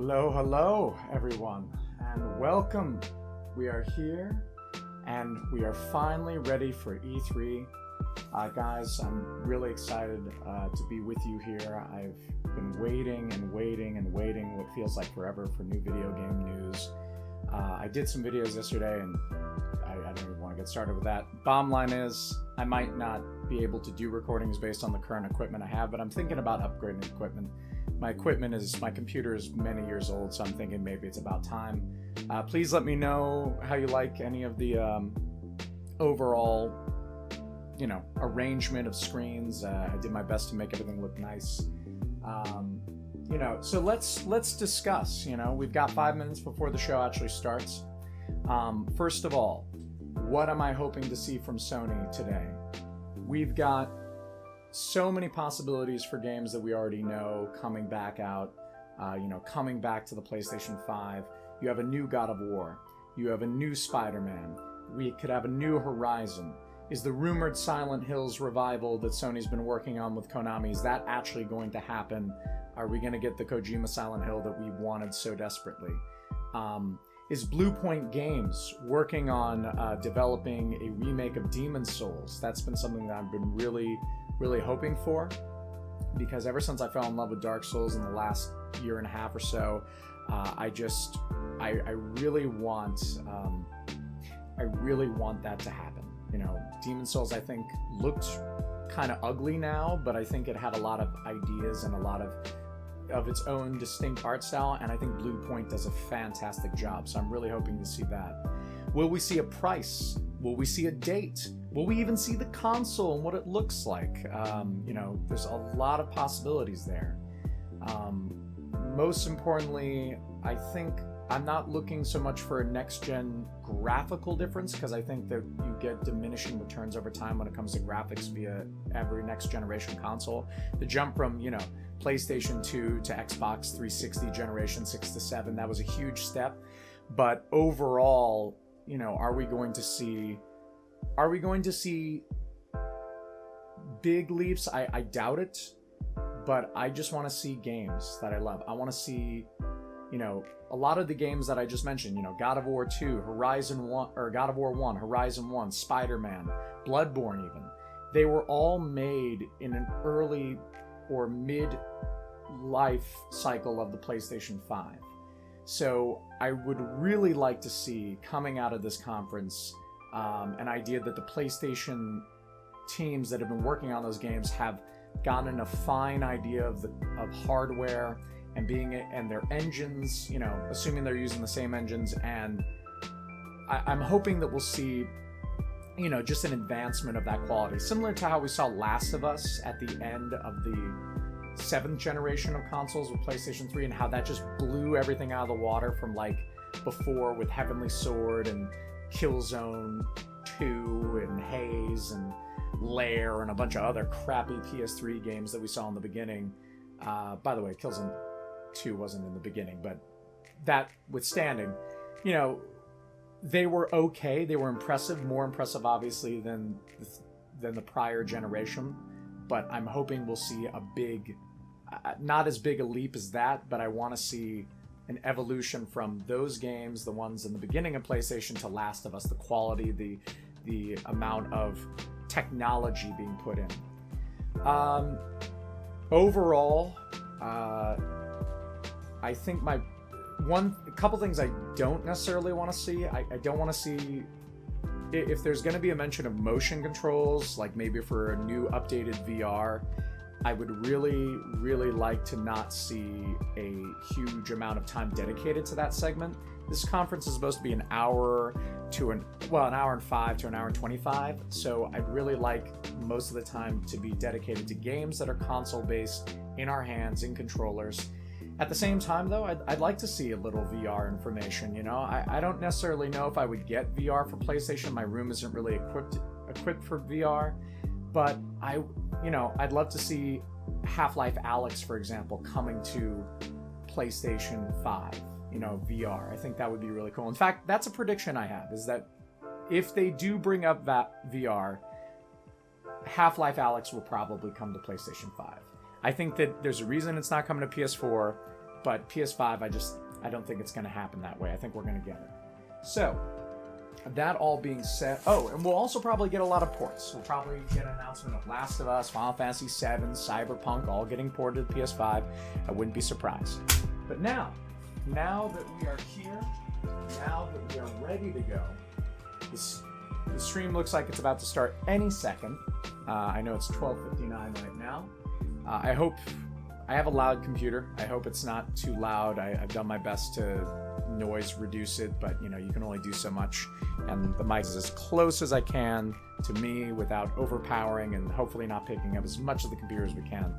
Hello, everyone, and welcome. We are here, and we are finally ready for E3. Guys, I'm really excited to be with you here. I've been waiting and waiting and waiting what feels like forever for new video game news. I did some videos yesterday, and I don't even want to get started with that. Bottom line is, I might not be able to do recordings based on the current equipment I have, but I'm thinking about upgrading equipment. My computer is many years old, so I'm thinking maybe it's about time. Please let me know how you like any of the overall, arrangement of screens. I did my best to make everything look nice. So let's discuss. We've got 5 minutes before the show actually starts. First of all, what am I hoping to see from Sony today? We've got so many possibilities for games that we already know coming back out, coming back to the PlayStation 5. You have a new God of War. You have a new Spider-Man. We could have a new Horizon. Is the rumored Silent Hills revival that Sony's been working on with Konami, is that actually going to happen? Are we going to get the Kojima Silent Hill that we wanted so desperately? Is Bluepoint Games working on developing a remake of Demon's Souls? That's been something that I've been really hoping for, because ever since I fell in love with Dark Souls in the last year and a half or so, I really want that to happen. Demon's Souls, I think, looked kind of ugly now, but I think it had a lot of ideas and a lot of its own distinct art style, and I think Bluepoint does a fantastic job, so I'm really hoping to see that. Will we see a price? Will we see a date? Will we even see the console and what it looks like? There's a lot of possibilities there. Most importantly, I think I'm not looking so much for a next-gen graphical difference, because I think that you get diminishing returns over time when it comes to graphics via every next-generation console. The jump from, PlayStation 2 to Xbox 360 generation 6 to 7, that was a huge step. But overall, are we going to see big leaps? I doubt it, but I just want to see games that I love. I want to see, a lot of the games that I just mentioned, God of War 2, Horizon 1, or God of War 1, Horizon 1, Spider-Man, Bloodborne even. They were all made in an early or mid-life cycle of the PlayStation 5. So I would really like to see, coming out of this conference, an idea that the PlayStation teams that have been working on those games have gotten a fine idea of hardware and their engines, assuming they're using the same engines. And I'm hoping that we'll see, just an advancement of that quality, similar to how we saw Last of Us at the end of the 7th generation of consoles with PlayStation 3, and how that just blew everything out of the water from before with Heavenly Sword and Killzone 2 and Haze and Lair and a bunch of other crappy PS3 games that we saw in the beginning. By the way, Killzone 2 wasn't in the beginning, but that withstanding, they were okay. They were impressive, more impressive obviously than the prior generation. But I'm hoping we'll see a big, not as big a leap as that, but I want to see an evolution from those games, the ones in the beginning of PlayStation, to Last of Us, the quality, the amount of technology being put in. Overall, I think a couple things I don't necessarily want to see. I don't want to see, if there's going to be a mention of motion controls, like maybe for a new updated VR, I would really like to not see a huge amount of time dedicated to that segment. This conference is supposed to be an hour and 5 to an hour and 25. So I'd really like most of the time to be dedicated to games that are console based, in our hands, in controllers. At the same time, though, I'd like to see a little VR information. I don't necessarily know if I would get VR for PlayStation. My room isn't really equipped for VR, but I'd love to see Half-Life Alyx, for example, coming to PlayStation 5. VR. I think that would be really cool. In fact, that's a prediction I have, is that if they do bring up that VR, Half-Life Alyx will probably come to PlayStation 5. I think that there's a reason it's not coming to PS4. But PS5, I don't think it's going to happen that way. I think we're going to get it. So, that all being said, oh, and we'll also probably get a lot of ports. We'll probably get an announcement of Last of Us, Final Fantasy VII, Cyberpunk, all getting ported to PS5. I wouldn't be surprised. But now that we are here, now that we are ready to go, the stream looks like it's about to start any second. I know it's 12:59 right now. I hope I have a loud computer. I hope it's not too loud. I've done my best to noise reduce it, but you know, you can only do so much. And the mic is as close as I can to me without overpowering and hopefully not picking up as much of the computer as we can.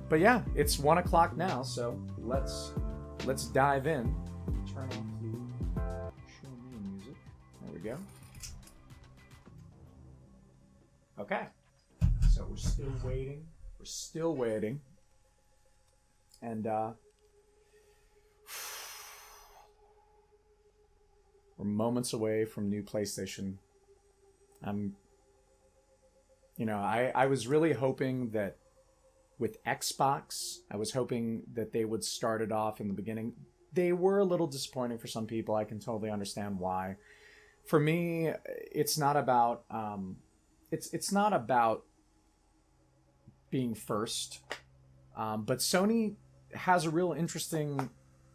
But yeah, it's 1 o'clock now, so let's dive in. Turn off the show me music. There we go. Okay. So we're still waiting. We're still waiting. And we're moments away from new PlayStation. I was really hoping that with Xbox, I was hoping that they would start it off in the beginning. They were a little disappointing for some people. I can totally understand why. For me, it's not about it's not about being first. But Sony has a real interesting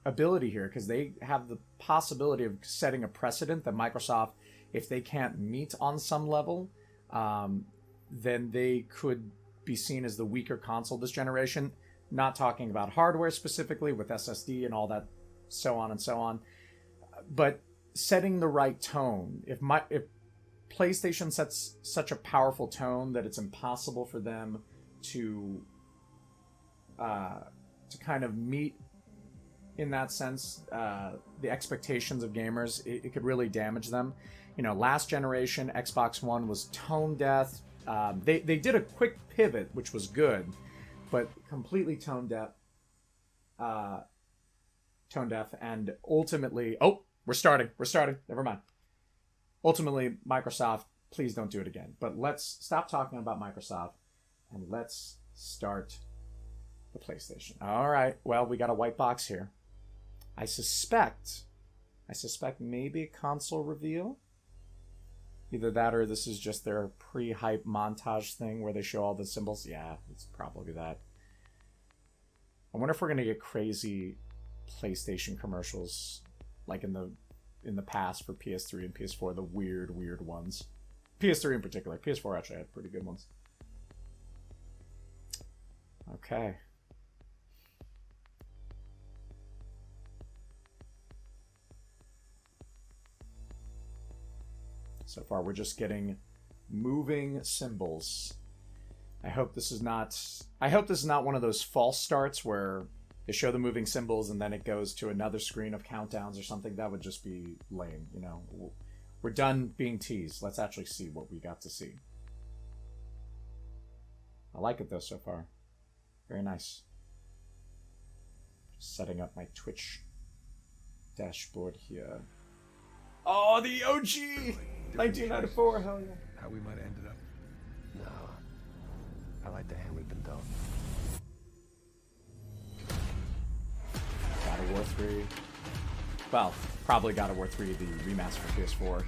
ability here because they have the possibility of setting a precedent that Microsoft, if they can't meet on some level, then they could be seen as the weaker console this generation. Not talking about hardware specifically with SSD and all that, so on and so on, but setting the right tone. If PlayStation sets such a powerful tone that it's impossible for them to kind of meet, in that sense, the expectations of gamers, it could really damage them. You know, last generation Xbox One was tone deaf. They did a quick pivot, which was good, but completely tone deaf. And ultimately, we're starting. Never mind. Ultimately, Microsoft, please don't do it again. But let's stop talking about Microsoft and let's start the PlayStation. All right. Well, we got a white box here. I suspect maybe console reveal. Either that or this is just their pre-hype montage thing where they show all the symbols. Yeah, it's probably that. I wonder if we're gonna get crazy PlayStation commercials like in the past for PS3 and PS4, the weird ones. PS3 in particular. PS4 actually had pretty good ones. Okay. So far, we're just getting moving symbols. I hope this is not one of those false starts where they show the moving symbols and then it goes to another screen of countdowns or something. That would just be lame, you know. We're done being teased. Let's actually see what we got to see. I like it though so far. Very nice. Just setting up my Twitch dashboard here. Oh, the OG! 1994, hell yeah. How we might have ended up. No. I like the hand we've been dealt. God of War 3. Well, probably God of War 3, the remaster for PS4.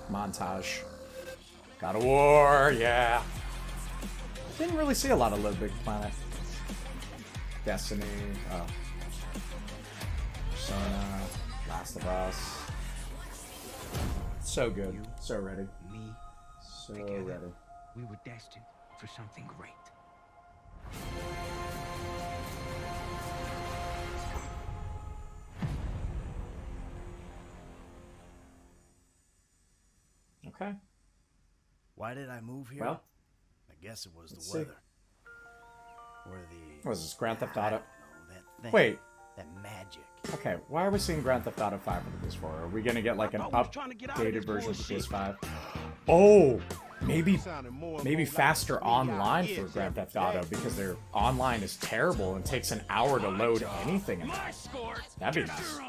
Montage. God of War, yeah. Didn't really see a lot of Little Big Planet. Destiny, Persona, Last of Us. So good, so ready. Me, So together, ready. we were destined for something great. Okay. Why did I move here? Well, I guess it was let's the see. weather. Or the... What is this, Grand Theft I Auto? don't know, that thing. Wait. That magic. Okay, why are we seeing Grand Theft Auto 5 on the PS4? Are we gonna get like an updated version of the PS5? Oh, maybe faster online for Grand Theft Auto because their online is terrible and takes an hour to load anything in that. That'd be nice.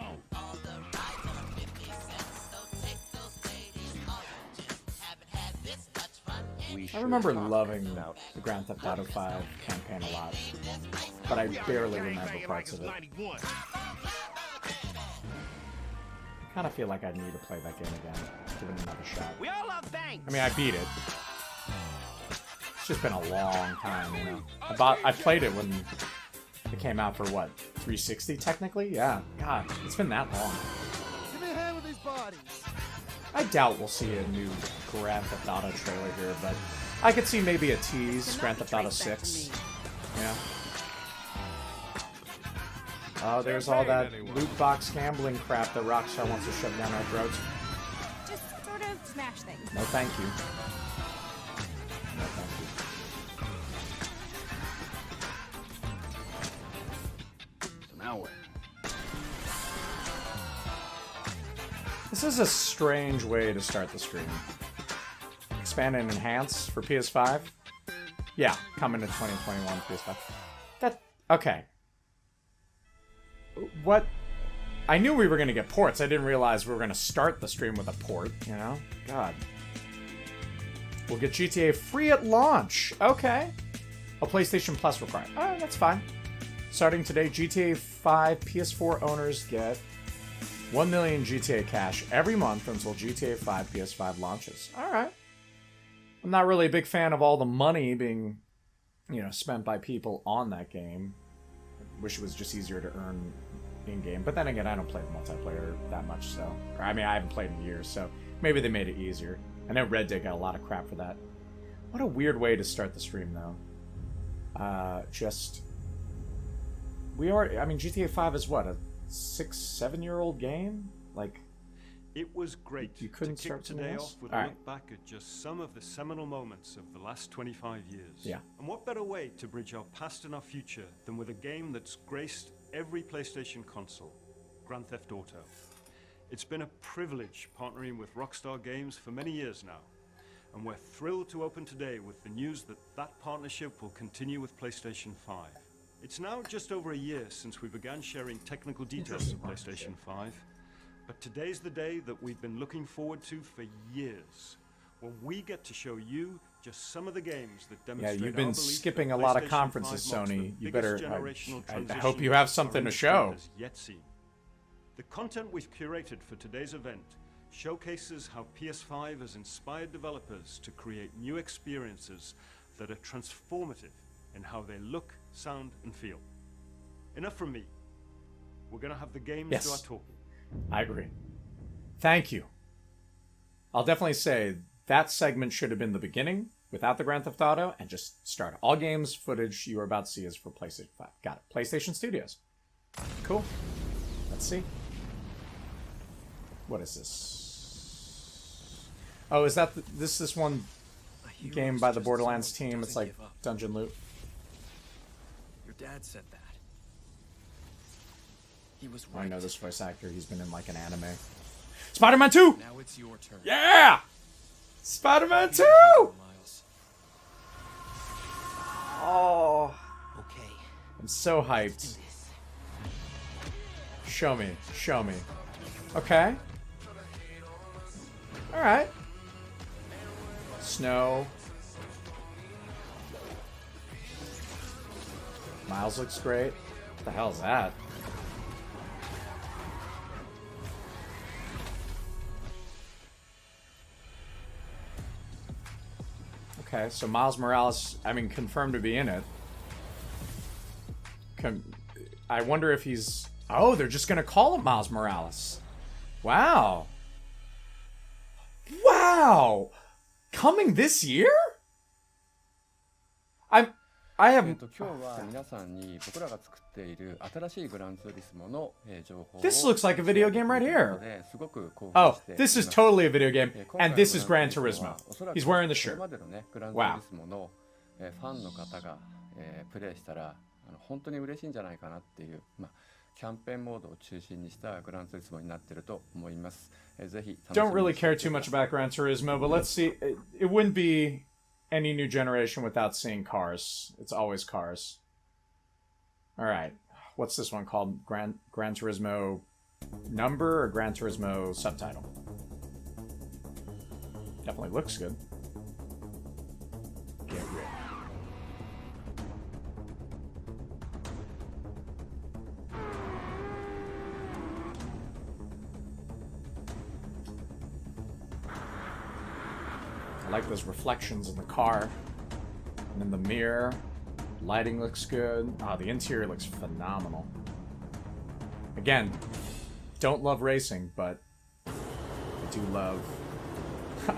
We I should remember talk loving about the Grand Theft Auto 5 campaign a lot, but I barely remember parts of it. I kind of feel like I need to play that game again, give it another shot. We all love banks. I mean, I beat it. It's just been a long time, you know. I played it when it came out for what, 360 technically? Yeah. God, it's been that long. Give me a hand with these bodies. I doubt we'll see a new Grand Theft Auto trailer here, but I could see maybe a tease, Grand Theft Auto 6. Yeah. Oh, there's all that loot box gambling crap that Rockstar wants to shove down our throats. Just sort of smash things. No, thank you. No, thank you. So now what? This is a strange way to start the stream. Expand and enhance for PS5? Yeah, coming to 2021 PS5. Okay. What? I knew we were going to get ports. I didn't realize we were going to start the stream with a port, you know? God. We'll get GTA free at launch. Okay. A PlayStation Plus required. Alright, that's fine. Starting today, GTA 5 PS4 owners get 1 million GTA cash every month until GTA 5 PS5 launches. Alright. I'm not really a big fan of all the money being, you know, spent by people on that game. I wish it was just easier to earn in-game. But then again, I don't play the multiplayer that much, so... I mean, I haven't played in years, so maybe they made it easier. I know Red Dead got a lot of crap for that. What a weird way to start the stream, though. We are... I mean, GTA 5 is what? A 6-7-year-old game? Like... It was great You couldn't to kick start something today else? off with All a right. look back at just some of the seminal moments of the last 25 years. Yeah. And what better way to bridge our past and our future than with a game that's graced every PlayStation console, Grand Theft Auto. It's been a privilege partnering with Rockstar Games for many years now, and we're thrilled to open today with the news that that partnership will continue with PlayStation 5. It's now just over a year since we began sharing technical details of PlayStation 5. But today's the day that we've been looking forward to for years, when we get to show you just some of the games that demonstrate Yeah, you've our been belief skipping that a lot of PlayStation conferences, 5 marks the Sony. You biggest better... generational I transition hope you have our something to industry show. has yet seen. The content we've curated for today's event showcases how PS5 has inspired developers to create new experiences that are transformative in how they look, sound, and feel. Enough from me. We're going to have the games Yes. do our talking. I agree. Thank you. I'll definitely say that segment should have been the beginning without the Grand Theft Auto and just start. All games footage you are about to see is for PlayStation 5. Got it. PlayStation Studios. Cool. Let's see. What is this? Oh, is that this one game by the Borderlands team? It's like Dungeon Loot. Your dad said that. He was I right. know this voice actor. He's been in like an anime. Spider-Man 2! Now it's your turn. Yeah! Spider-Man 2! Miles. Oh, Okay. I'm so hyped. Show me. Show me. Okay. Alright. Snow. Miles looks great. What the hell is that? Okay, so Miles Morales, I mean, confirmed to be in it. I wonder if he's... Oh, they're just gonna call him Miles Morales. Wow. Wow! Coming this year? I have... 今日は皆さんに僕らが作っている新しいグランツーリスモの情報を This looks like a video game right here. すごく興奮 Oh, してい this is ます totally a video game, 今回 and の this is グラ Gran ンツーリスモ Turismo. はおそらく He's wearing the こ shirt. れまでのねグランツ Wow. ーリスモのファンの方がプレイしたら本当に嬉しいんじゃないかなっていうキャンペーンモードを中心にしたグランツーリスモになっていると思います。ぜひ楽しみ Don't に really して care いて too くだ much さい about Gran Turismo, but let's see. It wouldn't be any new generation without seeing cars. It's always cars. All right. What's this one called? Gran Turismo number or Gran Turismo subtitle? Definitely looks good. get rid. I like those reflections in the car and in the mirror. Lighting looks good. Oh, the interior looks phenomenal. Again, don't love racing, but I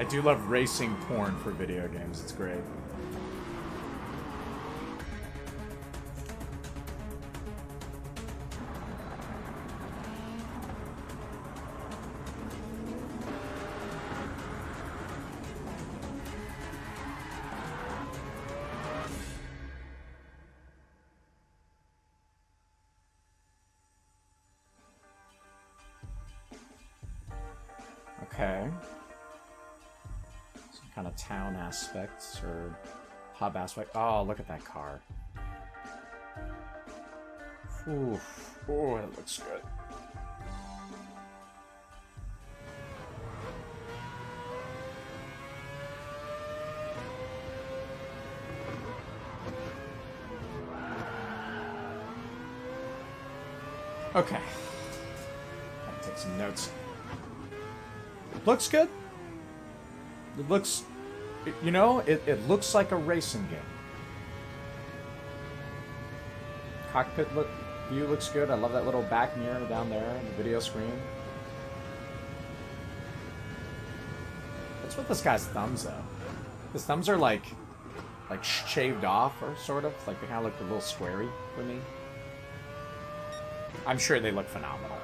do love racing porn for video games. It's great. Okay. Some kind of town aspects or hub aspect. Oh, look at that car. Oof. Oh, it looks good. Okay. Gotta take some notes. Looks good. It looks, you know, it looks like a racing game. Cockpit view looks good. I love that little back mirror down there on the video screen. What's with this guy's thumbs though? His thumbs are like shaved off, or sort of like they kind of look a little squarey for me. I'm sure they look phenomenal.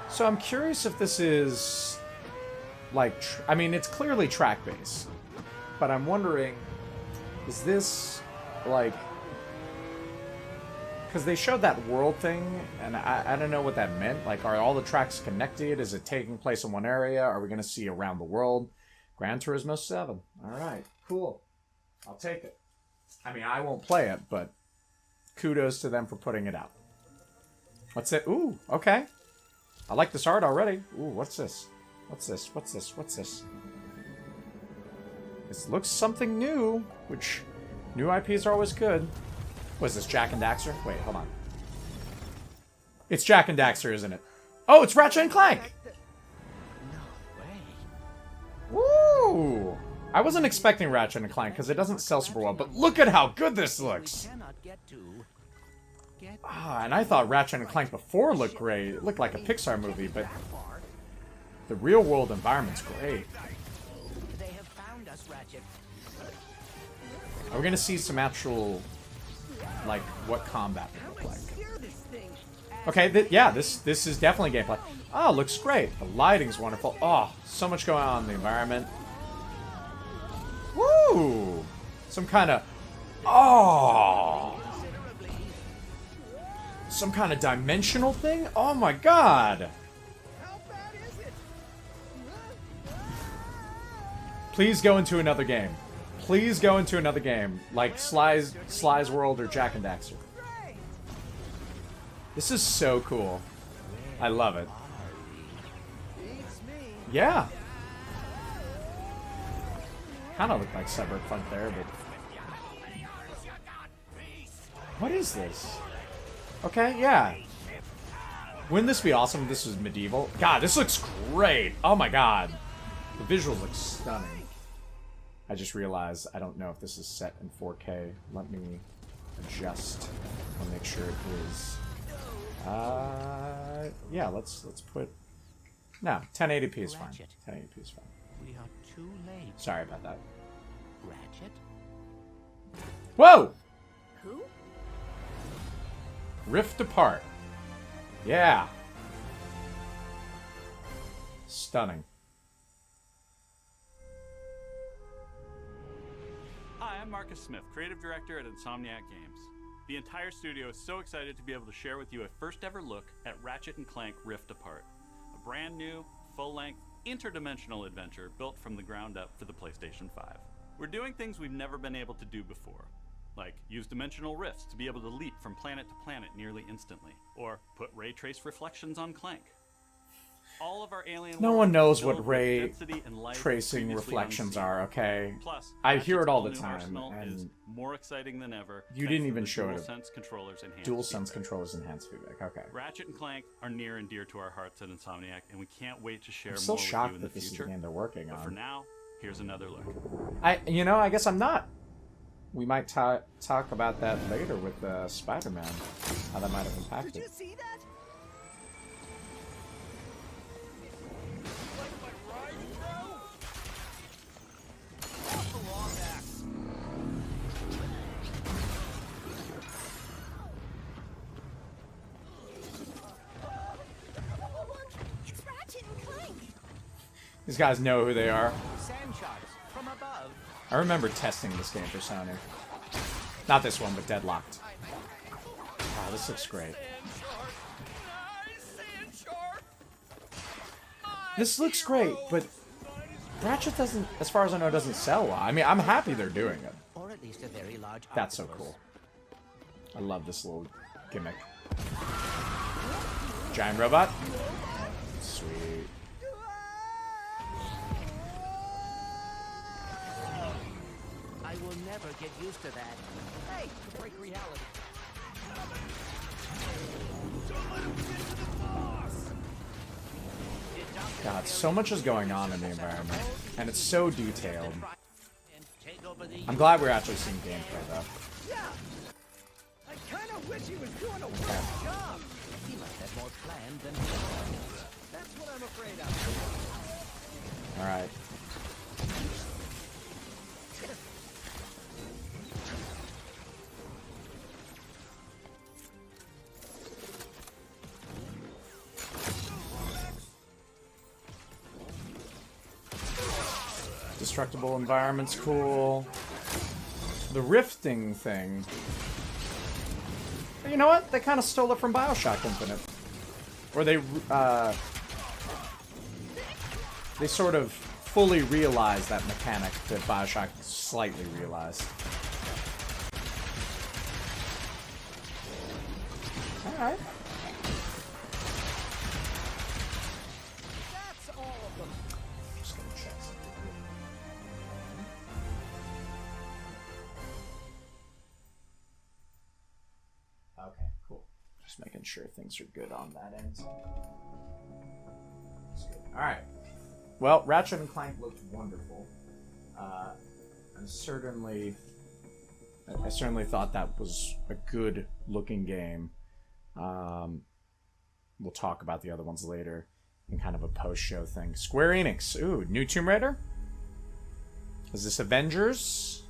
So I'm curious if this is, like, I mean, it's clearly track-based, but I'm wondering, is this, like, because they showed that world thing, and I don't know what that meant. Like, are all the tracks connected? Is it taking place in one area? Are we going to see around the world? Gran Turismo 7. All right, cool. I'll take it. I mean, I won't play it, but kudos to them for putting it out. What's it? Ooh, okay. I like this art already. Ooh, what's this? What's this? What's this? What's this? This looks something new, which new IPs are always good. What is this, Jak and Daxter? Wait, hold on. It's Jak and Daxter, isn't it? Oh, it's Ratchet and Clank! No way. Woo! I wasn't expecting Ratchet and Clank because it doesn't sell super well, but look at how good this looks! Ah, and I thought Ratchet and Clank before looked great. It looked like a Pixar movie, but the real-world environment's great. They have found us, Ratchet. Are we gonna see some actual, like, what combat would look like? Okay, yeah, this is definitely gameplay. Oh, looks great. The lighting's wonderful. Oh, so much going on in the environment. Woo! Some kind of... Oh! Some kind of dimensional thing? Oh my god! Please go into another game. Please go into another game. Like Sly's World or Jak and Daxter. This is so cool. I love it. Yeah. Kind of look like Cyberpunk there, but... What is this? Okay, yeah. Wouldn't this be awesome if this was medieval? God, this looks great! Oh my god. The visuals look stunning. I just realized I don't know if this is set in 4K. Let me adjust and make sure it is. Yeah, let's put... No, 1080p is fine. 1080p is fine. We are too late. Sorry about that. Ratchet? Whoa! Who? Rift Apart. Yeah. Stunning. Hi, I'm Marcus Smith, creative director at Insomniac Games. The entire studio is so excited to be able to share with you a first ever look at Ratchet & Clank Rift Apart, a brand new, full-length, interdimensional adventure built from the ground up for the PlayStation 5. We're doing things we've never been able to do before, like use dimensional rifts to be able to leap from planet to planet nearly instantly, or put ray trace reflections on Clank. all of our alien No one worlds knows filled what with ray density and life tracing previously reflections unseen. are, okay? Plus, I hear it all the Ratchet's time, arsenal is and more exciting than ever. you thanks didn't to even the show it. DualSense controllers enhanced DualSense feedback. controllers enhanced feedback. Okay. Ratchet and Clank are near and dear to our hearts at Insomniac, and we can't wait to share I'm still more with you shocked in that the this is future. the game they're working But for on. now, here's another look. I guess I'm not. We might talk about that later with Spider-Man. How that might have impacted. Did you see that? It's Ratchet and Clank. These guys know who they are. Sand sharks from above. I remember testing this game for Sony. Not this one, but Deadlocked. Wow, this looks great. This looks great, but Ratchet doesn't, as far as I know, doesn't sell well. I mean, I'm happy they're doing it. Or at least a very large That's so octopus. cool. I love this little gimmick. Giant robot. Sweet. I will never get used to that. Hey, break reality. God, so much is going on in the environment, and it's so detailed. Take over the I'm glad we're actually seeing gameplay, though. I kind of wish he was doing a worse job. He must have more planned than That's what I'm afraid of. Alright. Destructible environment's cool. The rifting thing. You know what? They kind of stole it from BioShock Infinite. Or they sort of fully realized that mechanic that BioShock slightly realized. Alright. That's all of them. Just gonna check something. Okay, cool. Just making sure things are good on that end. Alright. Well, Ratchet and Clank looked wonderful. I certainly thought that was a good looking game. We'll talk about the other ones later in kind of a post-show thing. Square Enix. Ooh, new Tomb Raider? Is this Avengers?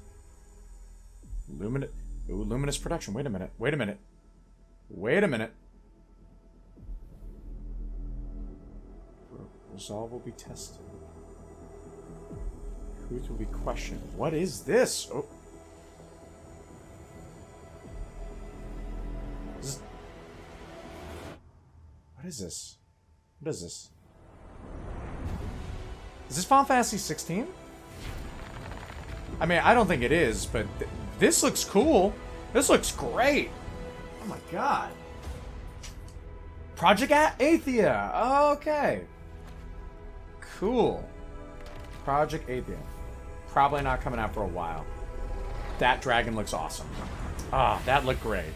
Luminous Production. Wait a minute. Wait a minute. Wait a minute. Resolve will be tested. Truth will be questioned. What is this? Oh. What is this? What is this? Is this Final Fantasy 16? I mean, I don't think it is, but this looks cool. This looks great. Oh my god. Project Athia. Okay. Cool. Project Athia. Probably not coming out for a while. That dragon looks awesome. Ah, that looked great.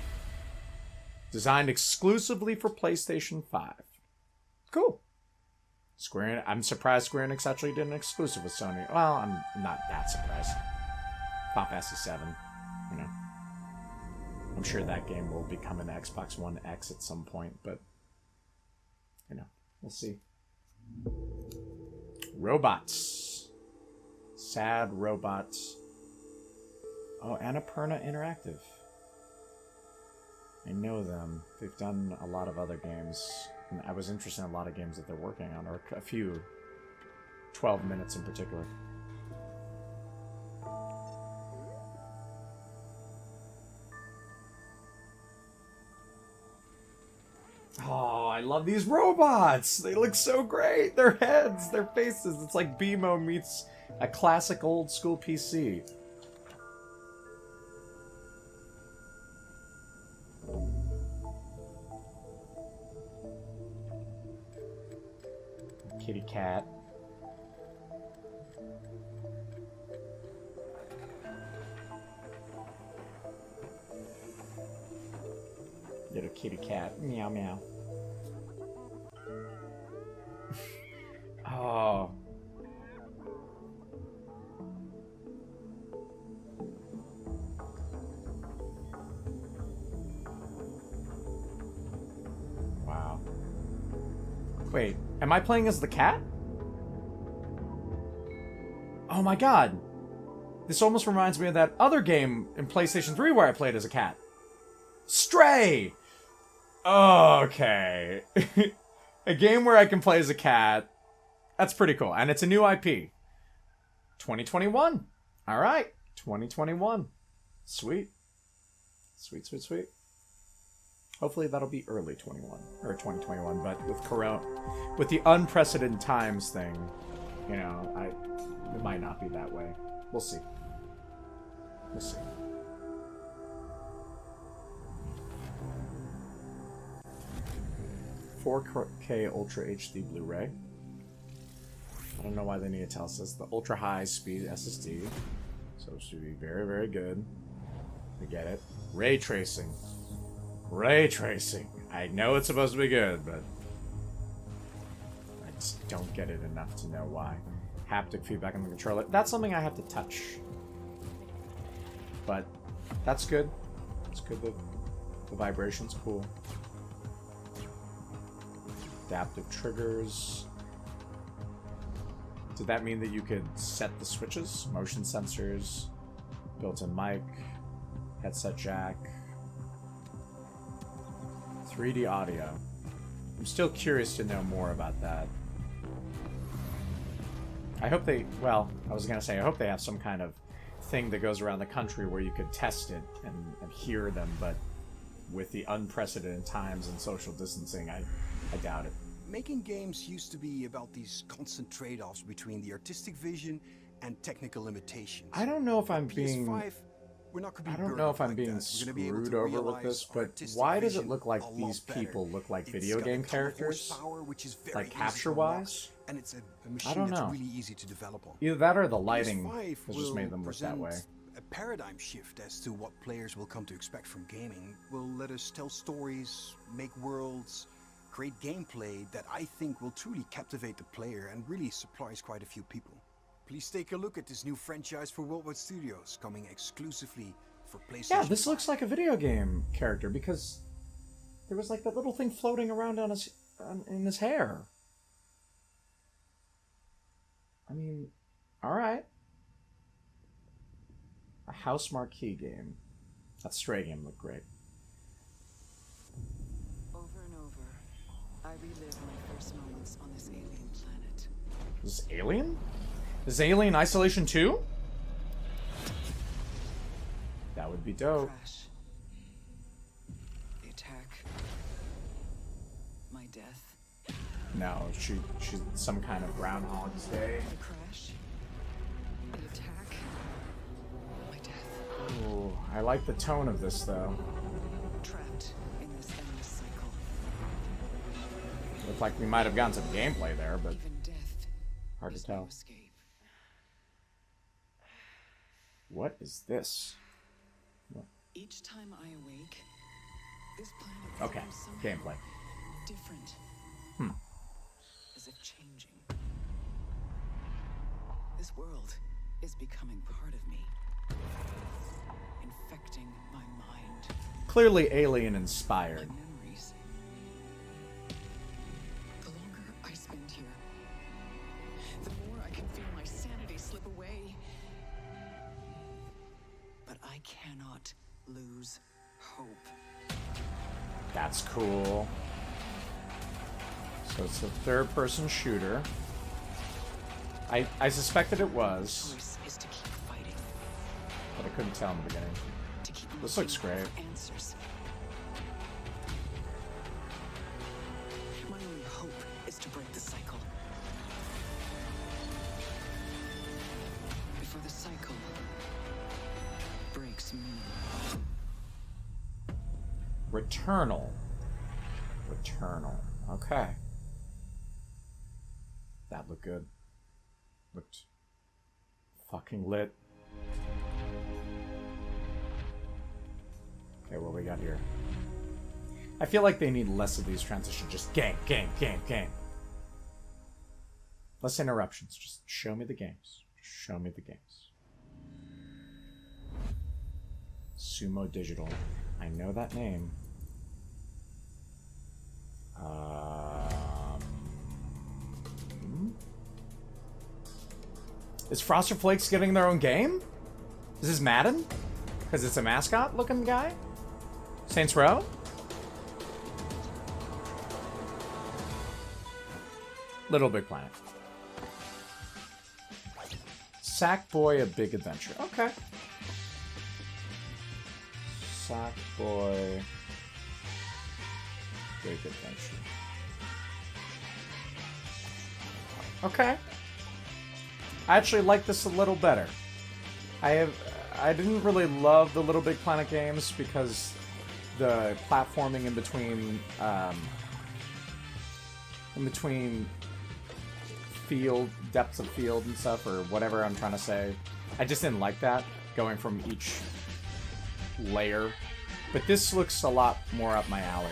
Designed exclusively for PlayStation 5. Cool. I'm surprised Square Enix actually did an exclusive with Sony. Well, I'm not that surprised. Final Fantasy 7, you know. I'm sure that game will become an Xbox One X at some point, but you know, we'll see. Robots. Sad robots. Oh, Annapurna Interactive. I know them. They've done a lot of other games. And I was interested in a lot of games that they're working on, or a few. 12 minutes in particular. Oh, I love these robots! They look so great! Their heads, their faces. It's like BMO meets a classic old school PC. Kitty cat. Little kitty cat. Meow meow. Oh. Wow. Wait, am I playing as the cat? Oh my god. This almost reminds me of that other game in PlayStation 3 where I played as a cat. Stray! Okay. A game where I can play as a cat. That's pretty cool. And it's a new IP. 2021. Alright. 2021. Sweet. Sweet, sweet, sweet. Hopefully that'll be early 21. Or 2021. But with Corona... With the unprecedented times thing, you know, it might not be that way. We'll see. We'll see. "4K Ultra HD Blu-ray." I don't know why they need to tell us this. The ultra high speed SSD. So it should be very, very good. We get it. Ray tracing. Ray tracing. I know it's supposed to be good, but I just don't get it enough to know why. Haptic feedback on the controller. That's something I have to touch. But that's good. It's good that the vibration's cool. Adaptive triggers. Did that mean that you could set the switches? Motion sensors, built-in mic, headset jack, 3D audio. I'm still curious to know more about that. I hope they, well, I was gonna say, I hope they have some kind of thing that goes around the country where you could test it and hear them, but with the unprecedented times and social distancing, I doubt it. Making games used to be about these constant trade-offs between the artistic vision and technical limitations. I don't know if I'm being... PS5, we're not gonna be I don't know if I'm like being that. We're gonna be able screwed to over with realize this, our but artistic why does it vision look like a lot these better. people look like It's video got a game ton of characters? horsepower, which is very Like easy to capture-wise? unlock, and it's a machine I don't that's know. really easy to develop on. Either that or the lighting PS5 has just made them look that will way. present a paradigm shift as to what players will come to expect from gaming. Will let us tell stories, make worlds, create gameplay that I think will truly captivate the player and really surprise quite a few people. Please take a look at this new franchise for Worldwide Studios, coming exclusively for PlayStation. Yeah, this looks like a video game character because there was like that little thing floating around on his in his hair. I mean, all right. A house marquee game. That Stray game looked great. Over and over, I relive my first moments on this alien planet. Is this Alien? Is this Alien Isolation 2? That would be dope. Crash. The attack. My death. No, she's some kind of Groundhog's Day. The crash. The attack. My death. Ooh, I like the tone of this though. Trapped in this endless cycle. Looked like we might have gotten some gameplay there, but Even death hard to is no tell. escape. What is this? Each time I awake, this planet Okay, becomes somehow gameplay. different. Hmm. As if changing. This world is becoming part of me. Infecting my mind. Clearly alien My inspired. memories. The longer I spend here, the more I can feel my sanity slip away. But I cannot lose hope. That's cool. So it's a third-person shooter. I suspected it was, Choice is to keep fighting. but I couldn't tell in the beginning. To keep This looks looking great. for answers. My only hope is to break the cycle. Before the cycle breaks me. Returnal. Returnal. Okay. That looked good. Looked fucking lit. Okay, what we got here? I feel like they need less of these transitions. Just game, game, game, game. Less interruptions. Just show me the games. Just show me the games. Sumo Digital. I know that name. Is Froster Flakes getting their own game? Is this Madden? Because it's a mascot looking guy? Saints Row? Little Big Planet. Sackboy: A Big Adventure. Okay. Sackboy: Big Adventure. Okay. I actually like this a little better. I didn't really love the Little Big Planet games because the platforming in between field, depths of field and stuff, or whatever I'm trying to say. I just didn't like that, going from each layer. But this looks a lot more up my alley.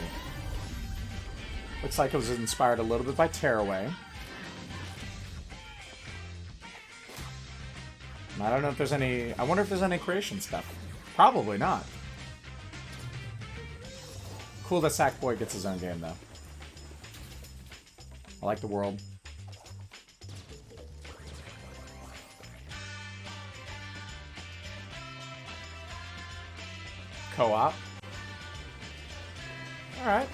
Looks like it was inspired a little bit by Tearaway. I don't know if there's any... I wonder if there's any creation stuff. Probably not. Cool that Sackboy gets his own game, though. I like the world. Co-op. Alright.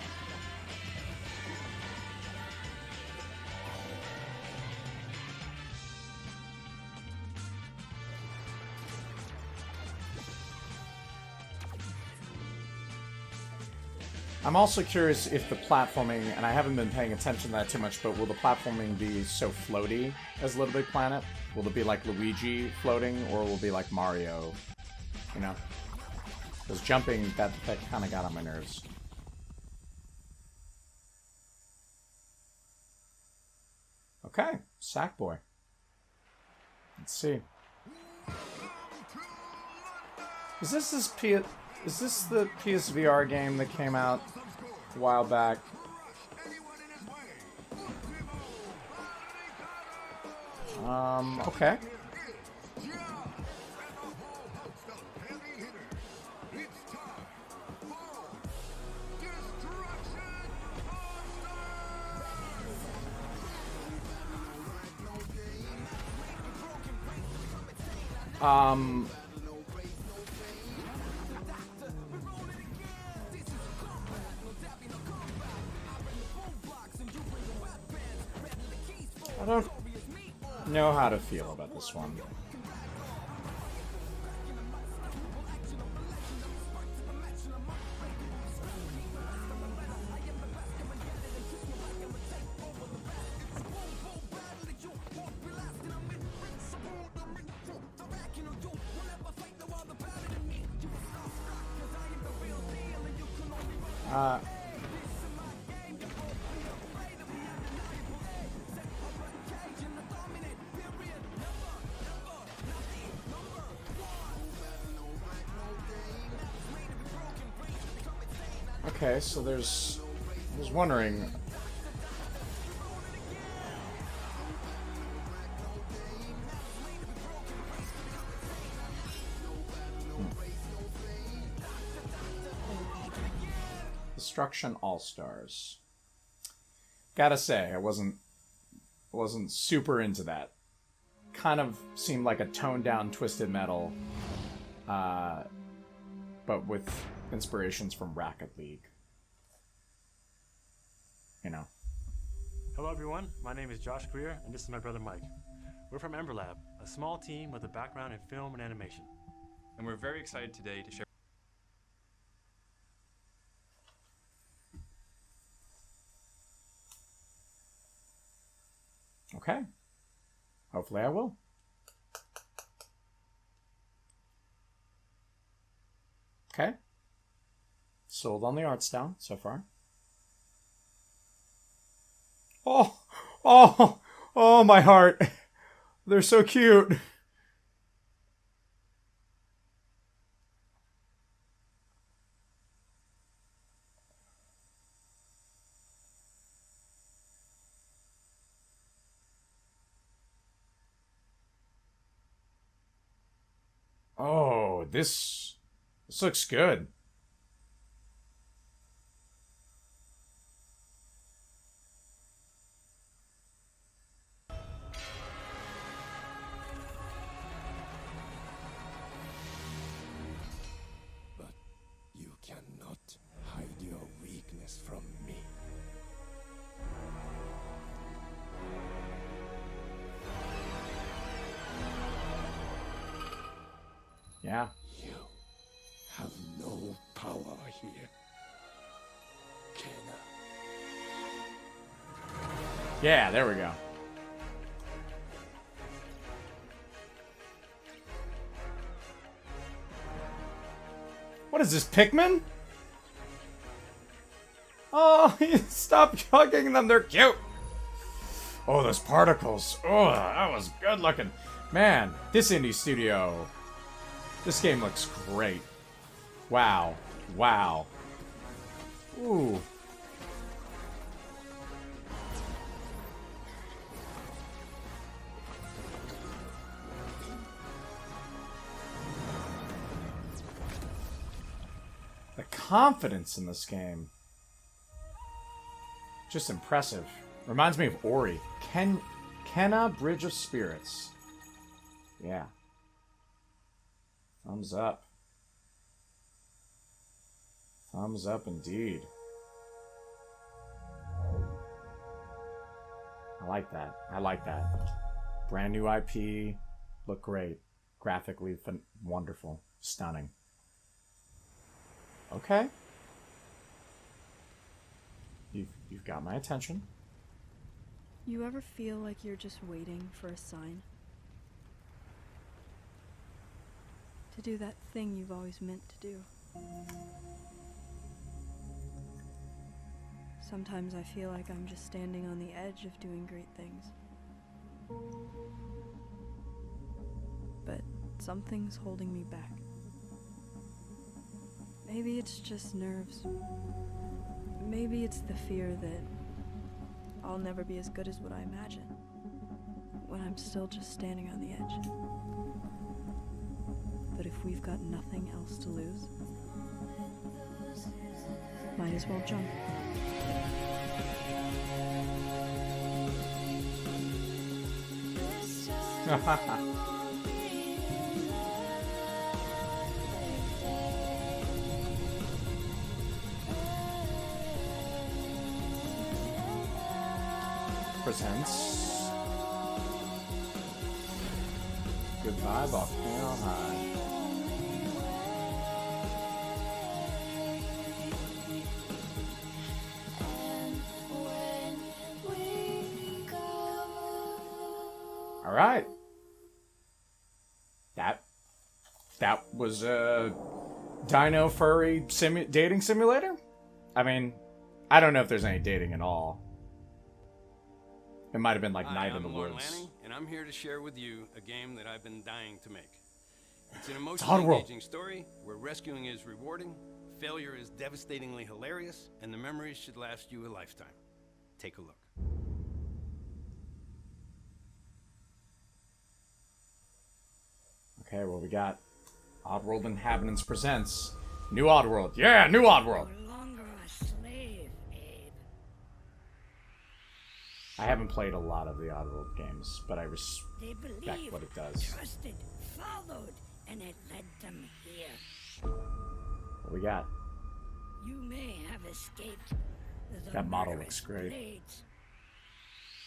I'm also curious if the platforming, and I haven't been paying attention to that too much, but will the platforming be so floaty as Little Big Planet? Will it be like Luigi floating, or will it be like Mario? You know? Because jumping, that kind of got on my nerves. Okay, Sackboy. Let's see. Is this the PSVR game that came out a while back? Okay. I don't know how to feel about this one. Okay, so I was wondering. Destruction All-Stars. Gotta say, I wasn't super into that. Kind of seemed like a toned-down Twisted Metal, but with inspirations from Rocket League. You know. Hello everyone, my name is Josh Greer, and this is my brother Mike. We're from Ember Lab, a small team with a background in film and animation. And we're very excited today to share. Okay. Hopefully I will. Okay. Sold on the art style so far. Oh! Oh! Oh, my heart. They're so cute. Oh, this looks good. But you cannot hide your weakness from me. Yeah. You have no power here. Kena. Yeah, there we go. What is this, Pikmin? Oh, stop hugging them, they're cute. Oh, those particles. Oh, that was good looking. Man, this indie studio. This game looks great. Wow. Wow. Ooh. The confidence in this game. Just impressive. Reminds me of Ori. Kena Bridge of Spirits. Yeah. Thumbs up. Thumbs up indeed. I like that. I like that. Brand new IP. Look great. Graphically wonderful. Stunning. Okay. You've got my attention. You ever feel like you're just waiting for a sign? To do that thing you've always meant to do. Sometimes I feel like I'm just standing on the edge of doing great things. But something's holding me back. Maybe it's just nerves. Maybe it's the fear that I'll never be as good as what I imagine, when I'm still just standing on the edge. But if we've got nothing else to lose, might as well jump. Presents good vibe off Hell High. All right. That was a Dino Furry dating simulator? I mean, I don't know if there's any dating at all. It might have been like Night in the Woods. Lanning, and I'm here to share with you a game that I've been dying to make. It's an emotionally engaging story where rescuing is rewarding, failure is devastatingly hilarious, and the memories should last you a lifetime. Take a look. Okay, well, we got Oddworld Inhabitants presents New Oddworld. Yeah, New Oddworld. No longer a slave, Abe. I haven't played a lot of the Oddworld games, but I respect They what it does. trusted, followed, and it led them here. What we got? You may have escaped the That model murderous looks great. blades,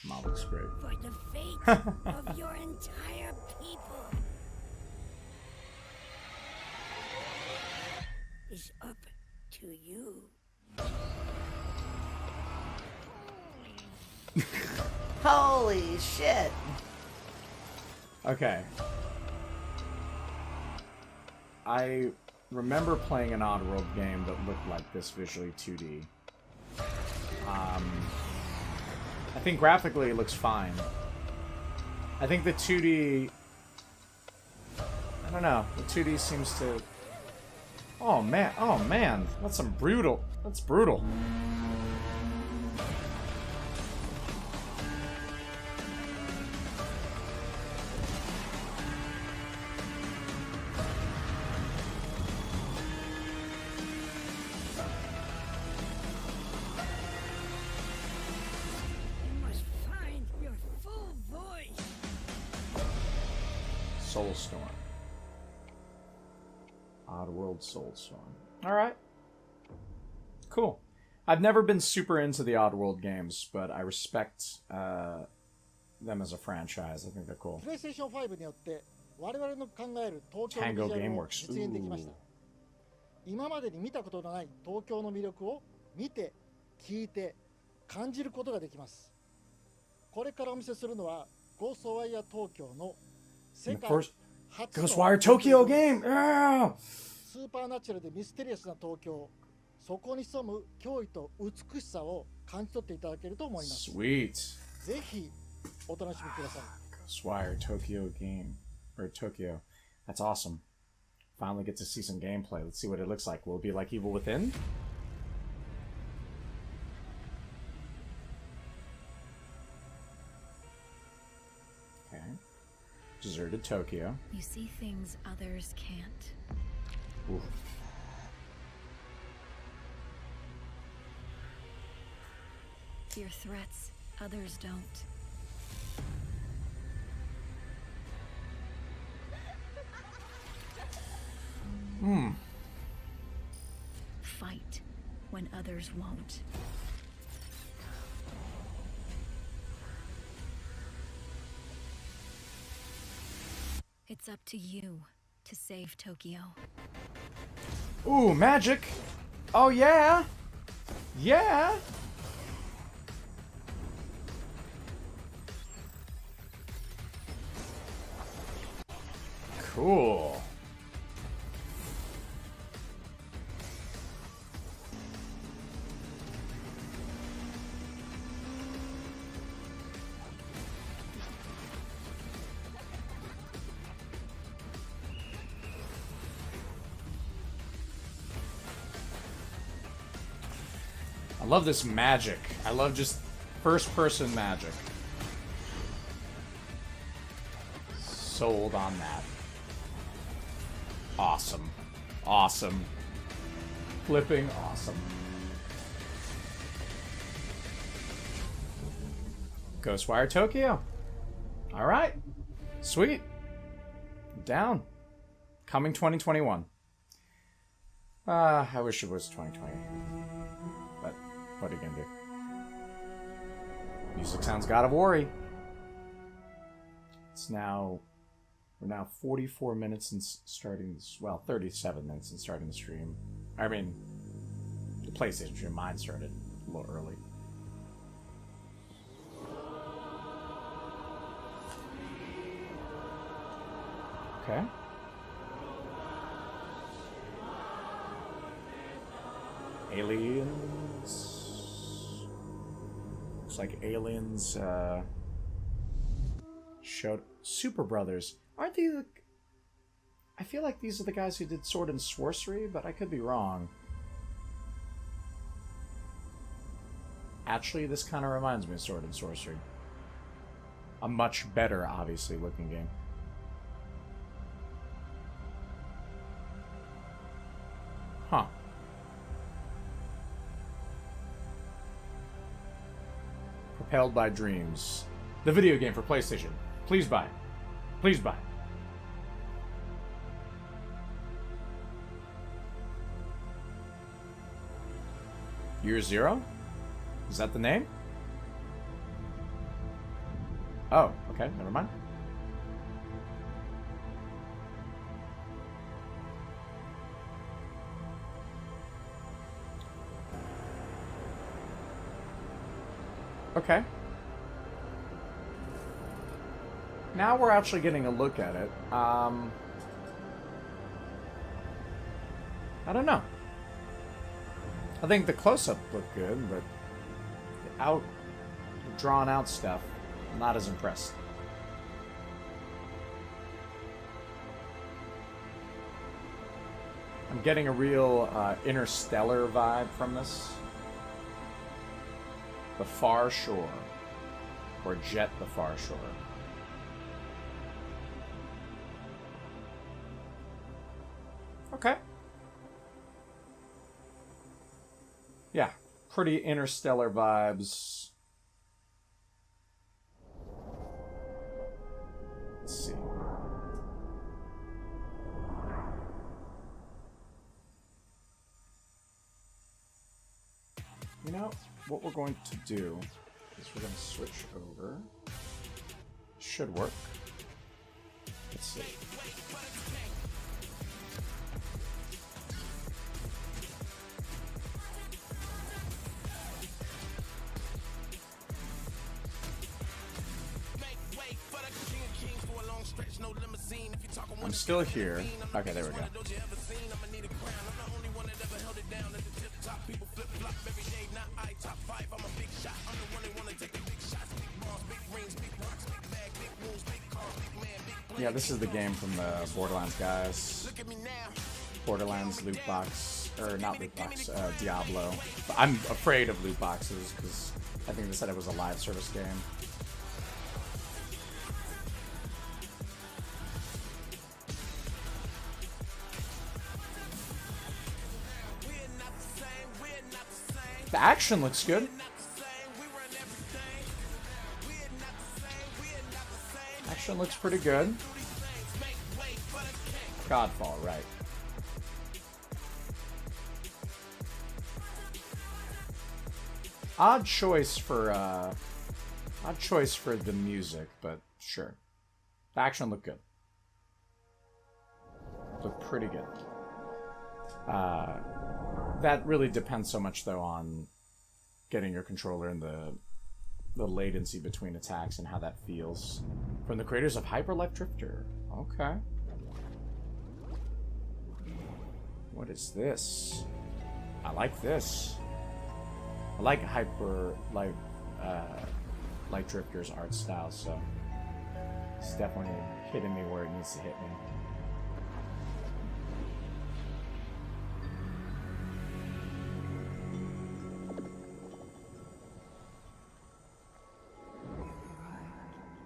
Model looks great. for the fate of your entire people is up to you. Holy shit. Okay. I remember playing an Oddworld game that looked like this visually 2D. I think graphically it looks fine. I think the 2D... I don't know. The 2D seems to... Oh man. That's some brutal... That's brutal. Soulstorm. Oddworld Soulstorm. Alright. Cool. I've never been super into the Oddworld games, but I respect them as a franchise. I think they're cool. PlayStation 5によって我々の考える東京 Tango のビジュアルを Gameworks. 実現できました。今までに見たことのない東京の魅力を見て、聞いて、感じることができます。これからお見せするのはゴーストワイヤー東京の世界初の Ghostwire Tokyo game! Yeah! スーパーナチュラルでミステリアスな東京、そこに潜む驚異と美しさを感じ取っていただけると思います。Sweet. ぜひお楽しみください。Ghostwire Tokyo game. Or Tokyo. That's awesome. Finally get to see some gameplay. Let's see what it looks like. Will it be like Evil Within? Okay. Deserted Tokyo. You see things others can't. Ooh. Fear threats others don't. Fight when others won't. It's up to you to save Tokyo. Ooh, magic! Oh yeah! Yeah! Cool. I love this magic. I love just first-person magic. Sold on that. Awesome. Awesome. Flipping awesome. Ghostwire Tokyo. Alright. Sweet. Down. Coming 2021. I wish it was 2020. But what are you gonna do? Music sounds God of War. It's now... We're now 44 minutes since starting this... Well, 37 minutes since starting the stream. I mean, the PlayStation stream. Mine started a little early. Okay. Aliens... Looks like Aliens, showed... Super Brothers. Aren't they the... I feel like these are the guys who did Sword and Sorcery, but I could be wrong. Actually, this kind of reminds me of Sword and Sorcery. A much better, obviously, looking game. Huh. Propelled by Dreams. The video game for PlayStation. Please buy. Please buy. Year Zero? Is that the name? Oh, okay, never mind. Okay. Now we're actually getting a look at it. I don't know. I think the close-up looked good, but the drawn-out stuff, I'm not as impressed. getting a real Interstellar vibe from this. The Far Shore. Or Jet the Far Shore. Okay. Yeah, pretty Interstellar vibes. Let's see. You know, what we're going to do is we're going to switch over. Should work. Let's see. I'm still here. Okay, there we go. Yeah, this is the game from the Borderlands guys. Borderlands loot box, or not loot box, Diablo. But I'm afraid of loot boxes because I think they said it was a live service game. The action looks good. Action looks pretty good. Godfall, right. Odd choice for the music, but sure. The action looked good. Looked pretty good. That really depends so much, though, on getting your controller and the latency between attacks and how that feels. From the creators of Hyper Life Drifter. Okay. What is this? I like this. I like Hyper Life Drifter's art style, so it's definitely hitting me where it needs to hit me.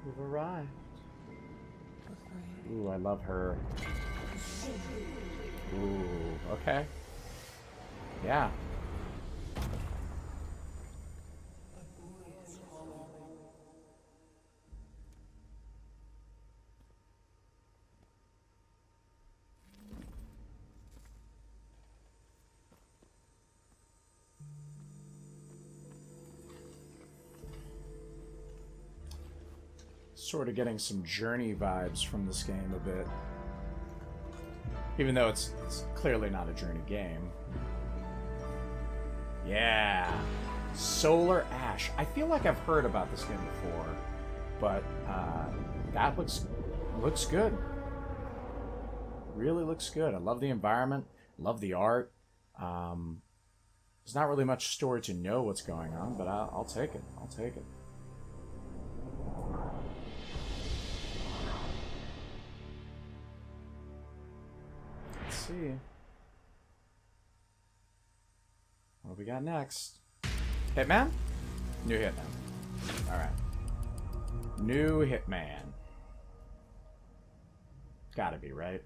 We've arrived. Ooh, I love her. Ooh, okay. Yeah. Sort of getting some Journey vibes from this game a bit. Even though it's clearly not a Journey game. Yeah. Solar Ash. I feel like I've heard about this game before, but that looks good. Really looks good. I love the environment. Love the art. There's not really much story to know what's going on, but I'll take it. I'll take it. See. What do we got next? Hitman? New Hitman. Alright. New Hitman. Gotta be, right?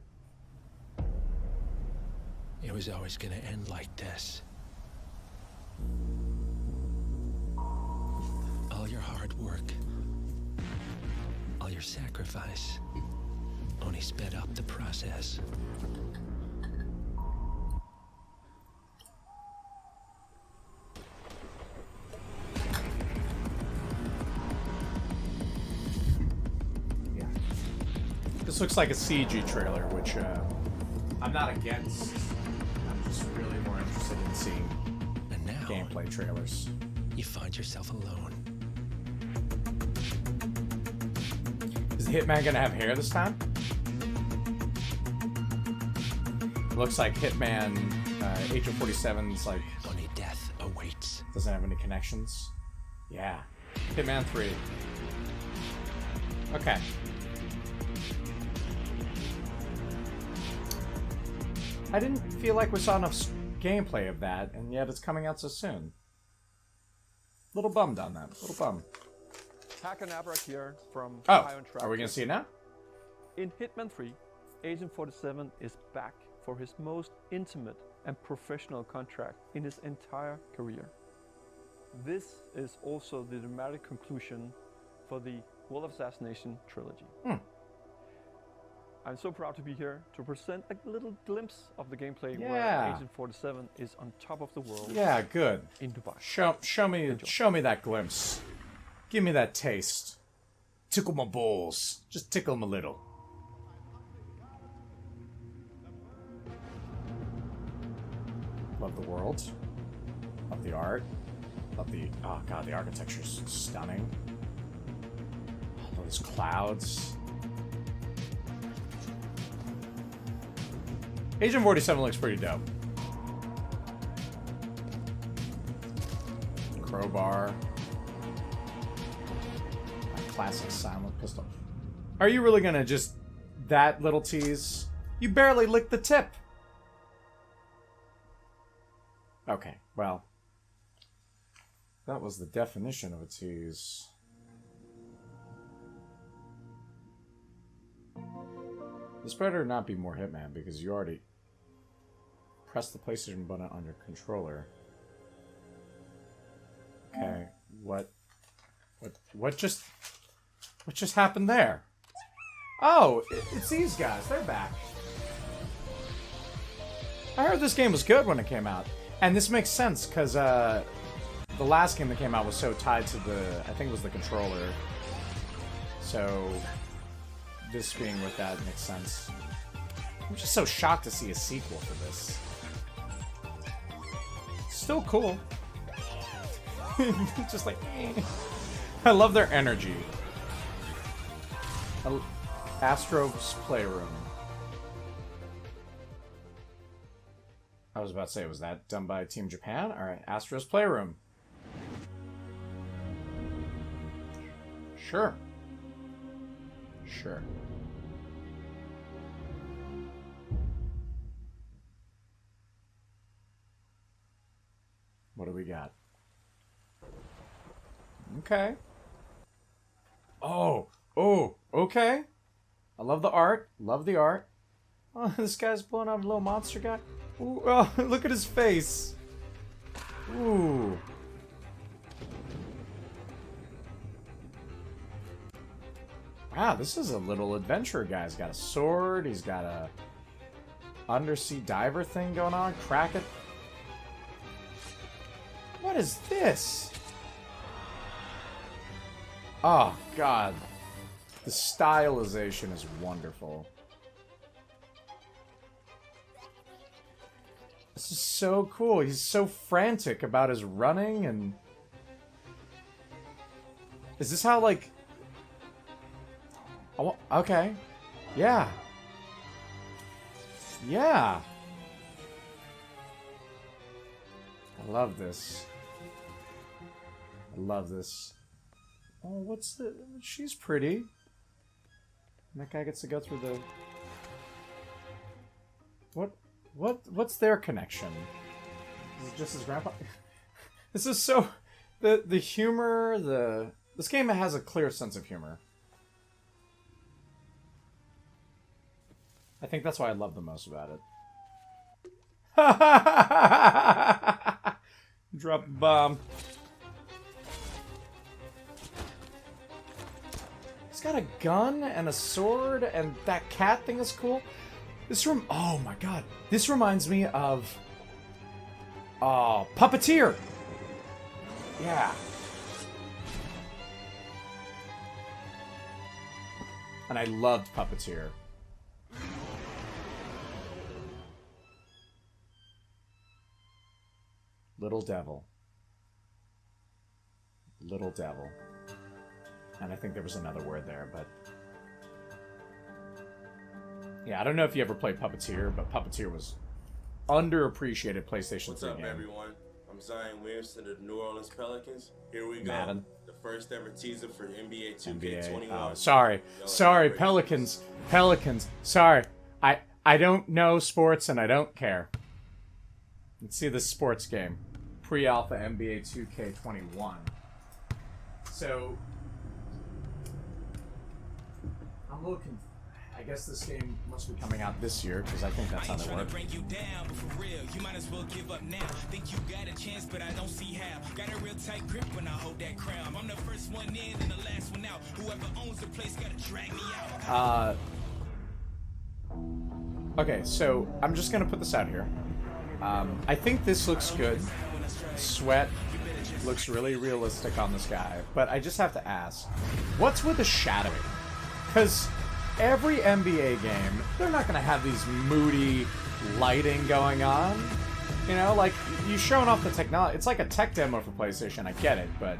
It was always gonna end like this. All your hard work, all your sacrifice, only sped up the process. This looks like a CG trailer, which I'm not against. I'm just really more interested in seeing and now, gameplay trailers. You find yourself alone. Is the Hitman gonna have hair this time? Looks like Hitman Agent 47's like only death awaits. Doesn't have any connections. Yeah. Hitman 3. Okay. I didn't feel like we saw enough gameplay of that, and yet it's coming out so soon. Little bummed on that. Little bummed. Hakanabra here from Oh, High on Track. are we gonna see it now? In Hitman 3, Agent 47 is back for his most intimate and professional contract in his entire career. This is also the dramatic conclusion for the Will of Assassination trilogy. I'm so proud to be here to present a little glimpse of the gameplay where Agent 47 is on top of the world. Yeah, good. In Dubai. Show me that glimpse. Give me that taste. Tickle my balls. Just tickle them a little. Love the world. Love the art. Love the... Oh god, the architecture's stunning. All those clouds. Agent 47 looks pretty dope. Crowbar. My classic silent pistol. Are you really gonna just... that little tease? You barely licked the tip! Okay, well... that was the definition of a tease. This better not be more Hitman, because you already pressed the PlayStation button on your controller. Okay, what just happened there? Oh, it's these guys. They're back. I heard this game was good when it came out, and this makes sense because the last game that came out was so tied to I think it was the controller. So this being with that makes sense. I'm just so shocked to see a sequel for this. Still cool. Just like, I love their energy. Astro's Playroom. I was about to say, was that done by Team Japan? Alright, Astro's Playroom. Sure. Sure. What do we got? Okay. Oh, okay. I love the art. Love the art. Oh, this guy's blowing up a little monster guy. Ooh, oh, look at his face. Ooh. Wow, this is a little adventure guy. He's got a sword. He's got a undersea diver thing going on. Crack it. What is this? Oh, God. The stylization is wonderful. This is so cool. He's so frantic about his running and... Is this how, like... Oh, okay. Yeah. Yeah. I love this. I love this. Oh, what's the... She's pretty. And that guy gets to go through the... What's their connection? Is it just his grandpa? This is so... The humor, This game has a clear sense of humor. I think that's why I love the most about it. Drop a bomb. He's got a gun and a sword, and that cat thing is cool. Oh my god. This reminds me of... Puppeteer! Yeah. And I loved Puppeteer. Little Devil. Little Devil. And I think there was another word there, but... Yeah, I don't know if you ever played Puppeteer, but Puppeteer was underappreciated PlayStation 3 What's up, game. everyone? I'm Zion Williamson of the New Orleans Pelicans. Here we go. Madden. The first ever teaser for NBA 2K21. NBA. Oh, sorry. Sorry, Pelicans. Pelicans. Sorry. I don't know sports and I don't care. Let's see this sports game. Pre-alpha NBA 2K21. So, I'm a little confused. I guess this game must be coming out this year, because I think that's how they work. Bring you down, but for real, you might as well give up now. Think you got a chance, but I don't see how. Got a real tight grip when I hold that crown. I'm the first one in and the last one out. Whoever owns the place gotta drag me out. Okay, so I'm just gonna put this out here. I think this looks good. Sweat looks really realistic on this guy, but I just have to ask, what's with the shadowing? Because every NBA game, they're not gonna have these moody lighting going on. You know, like, you showing off the technology. It's like a tech demo for PlayStation, I get it, but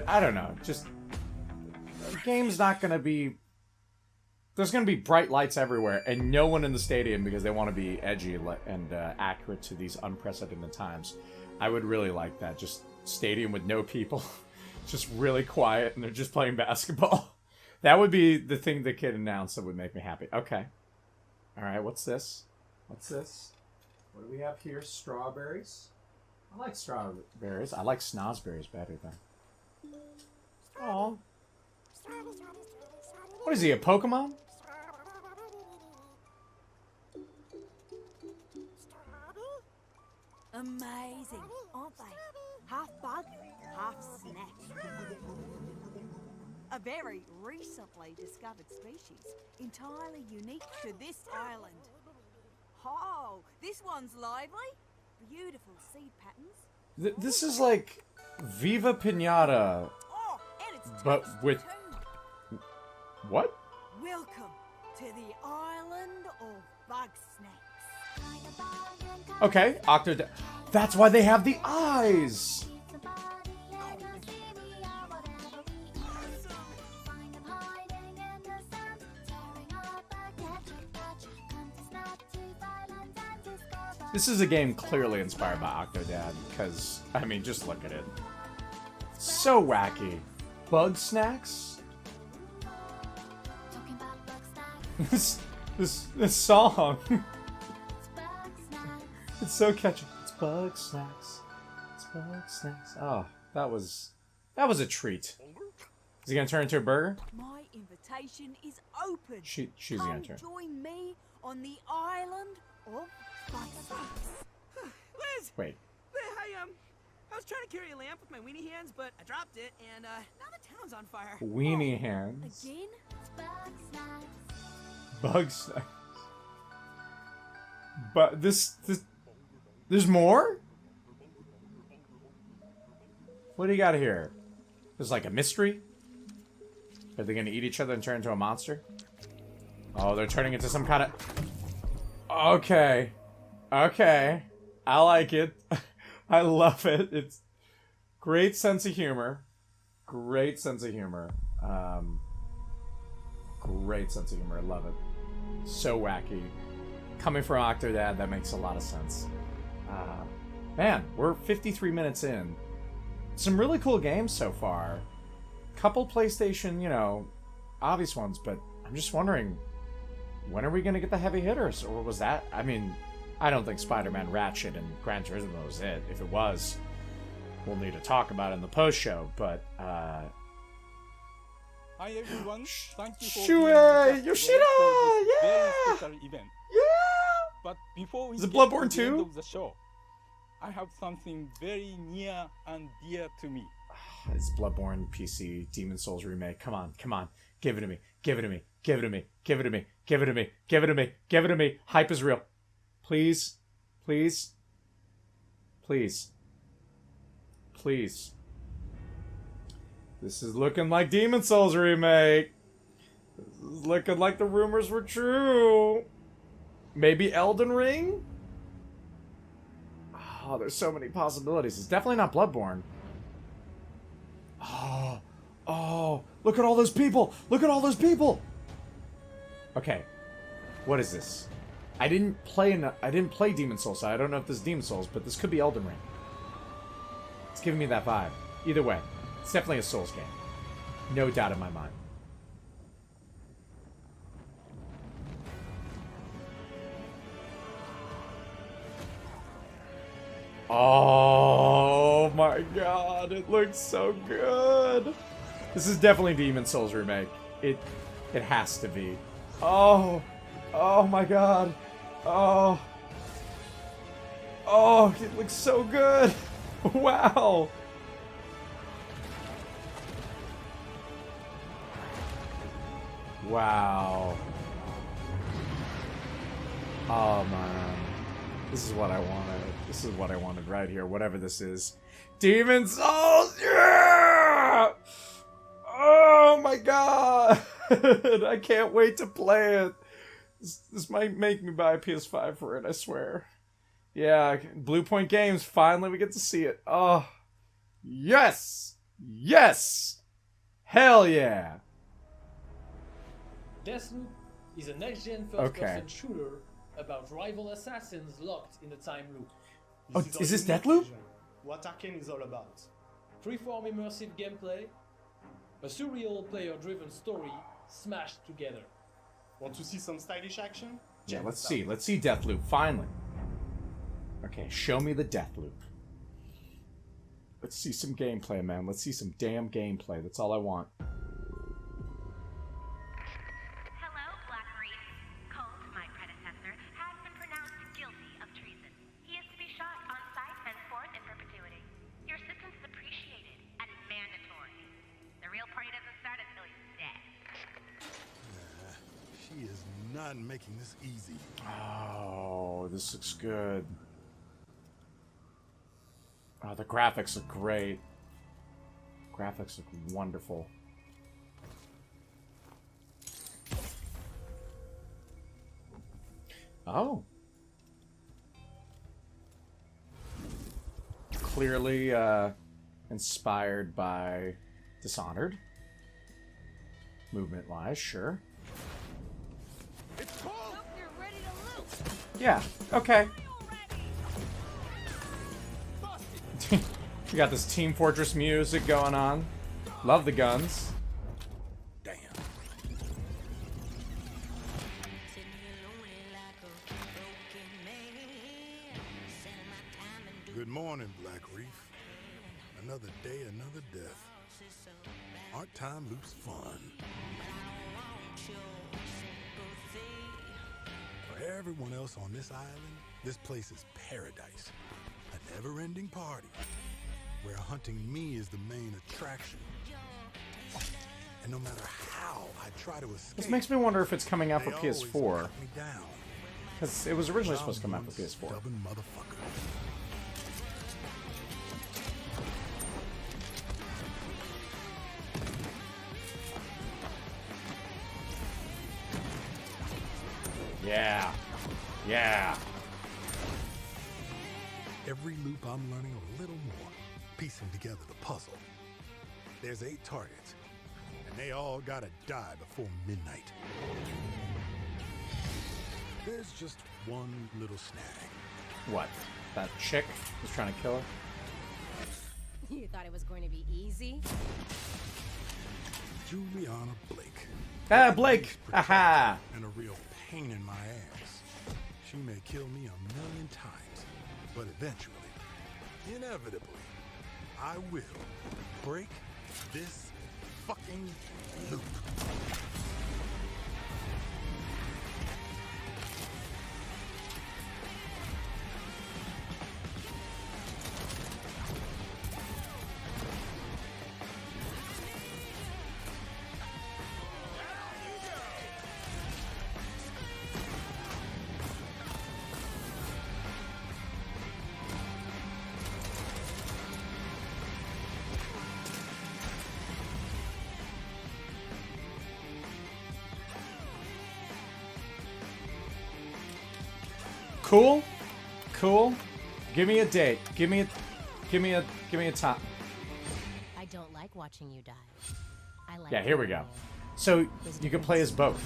I don't know, just, the game's not gonna be, there's gonna be bright lights everywhere, and no one in the stadium because they want to be edgy and accurate to these unprecedented times. I would really like that, just stadium with no people, just really quiet, and they're just playing basketball. That would be the thing the kid announced that would make me happy. Okay. Alright, what's this? What's this? What do we have here? Strawberries? I like strawberries. I like snozberries better, though. Oh. What is he, a Pokemon? Amazing, aren't they? Half bug, half snack. A very recently discovered species, entirely unique to this island. Oh, this one's lively. Beautiful seed patterns. This is like Viva Pinata, Oh, and it's but with... What? Welcome to the island of bug snacks. Okay, that's why they have the eyes! This is a game clearly inspired by Octodad, because, I mean, just look at it. So wacky. Bug snacks? This song. It's so catchy. It's bug snacks. It's bug snacks. Oh, that was a treat. Is he gonna turn into a burger? My invitation is open. She's Come gonna turn. join me on the island of bug snacks. Liz! Wait. I was trying to carry a lamp with my weenie hands, but I dropped it, and now the town's on fire. Weenie hands. Again? Bug snacks. But this there's more? What do you got here? There's like a mystery? Are they gonna eat each other and turn into a monster? Oh, they're turning into some kind of... Okay. Okay. I like it. I love it. It's great sense of humor. Great sense of humor. Great sense of humor. I love it. So wacky. Coming from Octodad, that makes a lot of sense. Man, we're 53 minutes in. Some really cool games so far. Couple PlayStation, you know, obvious ones, but I'm just wondering, when are we going to get the heavy hitters? Or was that... I mean, I don't think Spider-Man, Ratchet, and Gran Turismo was it. If it was, we'll need to talk about it in the post-show, but, Hi everyone, thank you for Shuei! Yoshida! very Yeah! special event. Yeah! But before we Is it get Bloodborne to the end 2? of the show, I have something very near and dear to me. It's Bloodborne PC Demon Souls remake. Come on, come on. Give it to me. Give it to me. Give it to me. Give it to me. Give it to me. Give it to me. Give it to me. Hype is real. Please. Please. Please. Please. This is looking like Demon Souls remake. This is looking like the rumors were true. Maybe Elden Ring? Oh, there's so many possibilities. It's definitely not Bloodborne. Oh, look at all those people! Look at all those people! Okay, what is this? I didn't play Demon Souls, so I don't know if this is Demon Souls, but this could be Elden Ring. It's giving me that vibe. Either way, it's definitely a Souls game. No doubt in my mind. Oh my god, it looks so good. This is definitely Demon Souls remake. It has to be. Oh my god. Oh, it looks so good. Wow. Wow. Oh man. This is what I wanted. This is what I wanted right here, whatever this is. Demon Souls! Yeah! Oh my god! I can't wait to play it. This might make me buy a PS5 for it, I swear. Yeah, Blue Point Games, finally we get to see it. Oh, yes! Yes! Hell yeah! Deathloop is a next-gen first-person shooter about rival assassins locked in a time loop. Is this Deathloop? What Arcane is all about. Freeform immersive gameplay, a surreal player-driven story smashed together. Want to see some stylish action? Yeah, let's see. Let's see Deathloop, finally. Okay, show me the Deathloop. Let's see some gameplay, man. Let's see some damn gameplay. That's all I want. Making this easy. Oh, this looks good. Oh, the graphics look great. Graphics look wonderful. Oh. Clearly inspired by Dishonored. Movement-wise, sure. Yeah, okay. We got this Team Fortress music going on. Love the guns. Damn. Good morning, Black Reef. Another day, another death. Aren't time loops fun? For everyone else on this island, this place is paradise. A never-ending party, where hunting me is the main attraction. And no matter how I try to escape, this makes me wonder if it's coming out for PS4. Because it was originally supposed to come out for PS4. Stubborn motherfucker. Yeah. Yeah. Every loop I'm learning a little more, piecing together the puzzle. There's 8 targets, and they all gotta die before midnight. There's just one little snag. What? That chick was trying to kill her? You thought it was going to be easy? Juliana Blake. Ah, Blake! Aha! And a real pain in my ass. She may kill me 1,000,000 times, but eventually, inevitably, I will break this fucking loop. Cool? Cool? Give me a date. Give me a time. I don't like watching you die. I like. Yeah, here we go. So you can play as both.